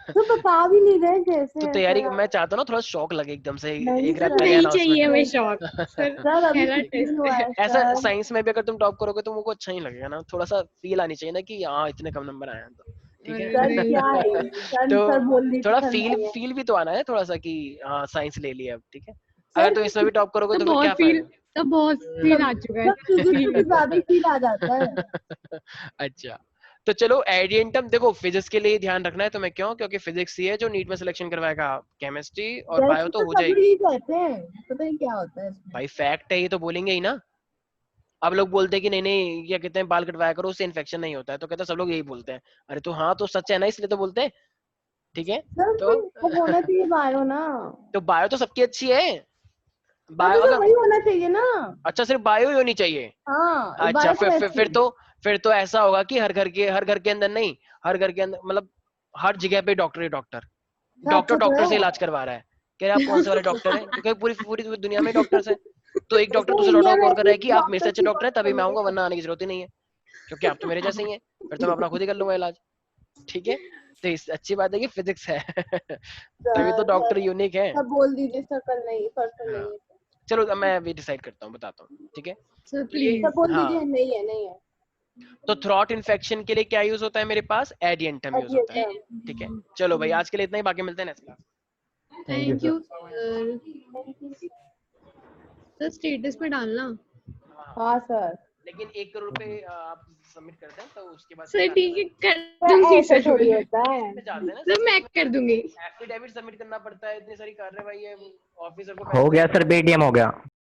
तो बता भी नहीं रहे कैसे तो है तैयारी सर मैं आप चाहता हूँ ना, थोड़ा शौक लगे एकदम से, नहीं एक रात सर पहले नहीं चाहिए हमें अनाउंसमेंट। शौक। सर सर अभी पहला कुछ नहीं टेस्ट हुआ है। है ऐसा सर साइंस में भी अगर तुम टॉप करोगे तो मुझको अच्छा नहीं लगेगा ना, थोड़ा सा फील आनी चाहिए ना कि हाँ इतने कम नंबर आए हैं, तो ठीक अरे सर है। नहीं क्या है सर। ये? सर तो सर बोल दीजिए थोड़ा सर फील नहीं है फील भी तो आना है थोड़ा सा कि हाँ साइंस ले लिया अब, ठीक है। अगर सर तुम इसमें भी टॉप करोगे तब तो फिर बहुत क्या फील फायदा? तब बहुत फील आ चुका है सर फिजिक्स में फील। ज्यादा ही फील आ जाता है अच्छा, तो चलो एडियंटम देखो, फिजिक्स के लिए ध्यान रखना है तुम्हें, क्यों? क्योंकि फिजिक्स ही है जो नीट में सिलेक्शन करवाएगा। केमिस्ट्री और बायो वैसे तो तो हो सब लोग जाएगी यही कहते हैं, पता नहीं क्या होता है इसमें भाई, फैक्ट है ये, तो बोलेंगे ही ना। अब लोग बोलते हैं कि नहीं नहीं, क्या कहते हैं, बाल कटवाया करो उससे इन्फेक्शन नहीं होता है, तो कहते हैं सब लोग यही बोलते हैं। अरे तो हाँ, तो सच है ना, इसलिए तो बोलते हैं, ठीक है। सर तो वो होना चाहिए बायो ना तो बायो तो सबकी अच्छी है। हाँ बायो तो सर अगर, वही होना चाहिए ना अच्छा सिर्फ बायो ही होनी चाहिए? हाँ अच्छा, बायो फिर केमिस्ट्री तो फिर तो ऐसा होगा कि हर घर के अंदर नहीं, हर घर के अंदर मतलब हर जगह पे डॉक्टर ही डॉक्टर, डॉक्टर अच्छा तो डॉक्टर से है इलाज करवा रहा है। कह रहे आप कौन से वाले डॉक्टर हैं? क्योंकि पूरी पूरी दुनिया में डॉक्टर्स हैं। तो एक डॉक्टर सर दूसरे डॉक्टर इंडिया को में कॉल कर रहा है ऐसे कि आप मेरे से डॉक्टर अच्छे की डॉक्टर हैं, तभी मैं कमी आऊंगा, है वरना आने की जरूरत ही नहीं है, क्योंकि आप तो मेरे जैसे ही हैं, फिर तो मैं अपना खुद ही कर लूंगा इलाज, ठीक है। तो इस अच्छी बात है कि फिजिक्स है। तभी तो सर डॉक्टर सर यूनिक है। सर बोल दीजिए सर कल नहीं परसों नहीं हाँ, है चलो अब मैं अभी डिसाइड करता हूँ, बताता हूँ, ठीक है। सर तो ये, सर प्लीज। बोल हाँ, दीजिए नहीं है नहीं है तो थ्रॉट इन्फेक्शन के लिए क्या यूज होता है मेरे पास? एडियंटम यूज अभी होता है, ठीक है। चलो भाई, आज के लिए इतना ही, बाकी मिलते हैं next class. Thank you, thank sir. You sir. Sir status पे डालना। हाँ सर लेकिन 1 करोड़ पे आप सबमिट करते हैं, तो उसके बाद सर ठीक है कर सर दूंगी ऐसा सर थोड़ी मैं। होता है में जाते हैं ना, सर मैं कर दूंगी। एफिडेविट सबमिट करना पड़ता है, इतनी सारी कार्रवाई है, ऑफिसर को हो पैसे गया सर, पेटीएम हो गया।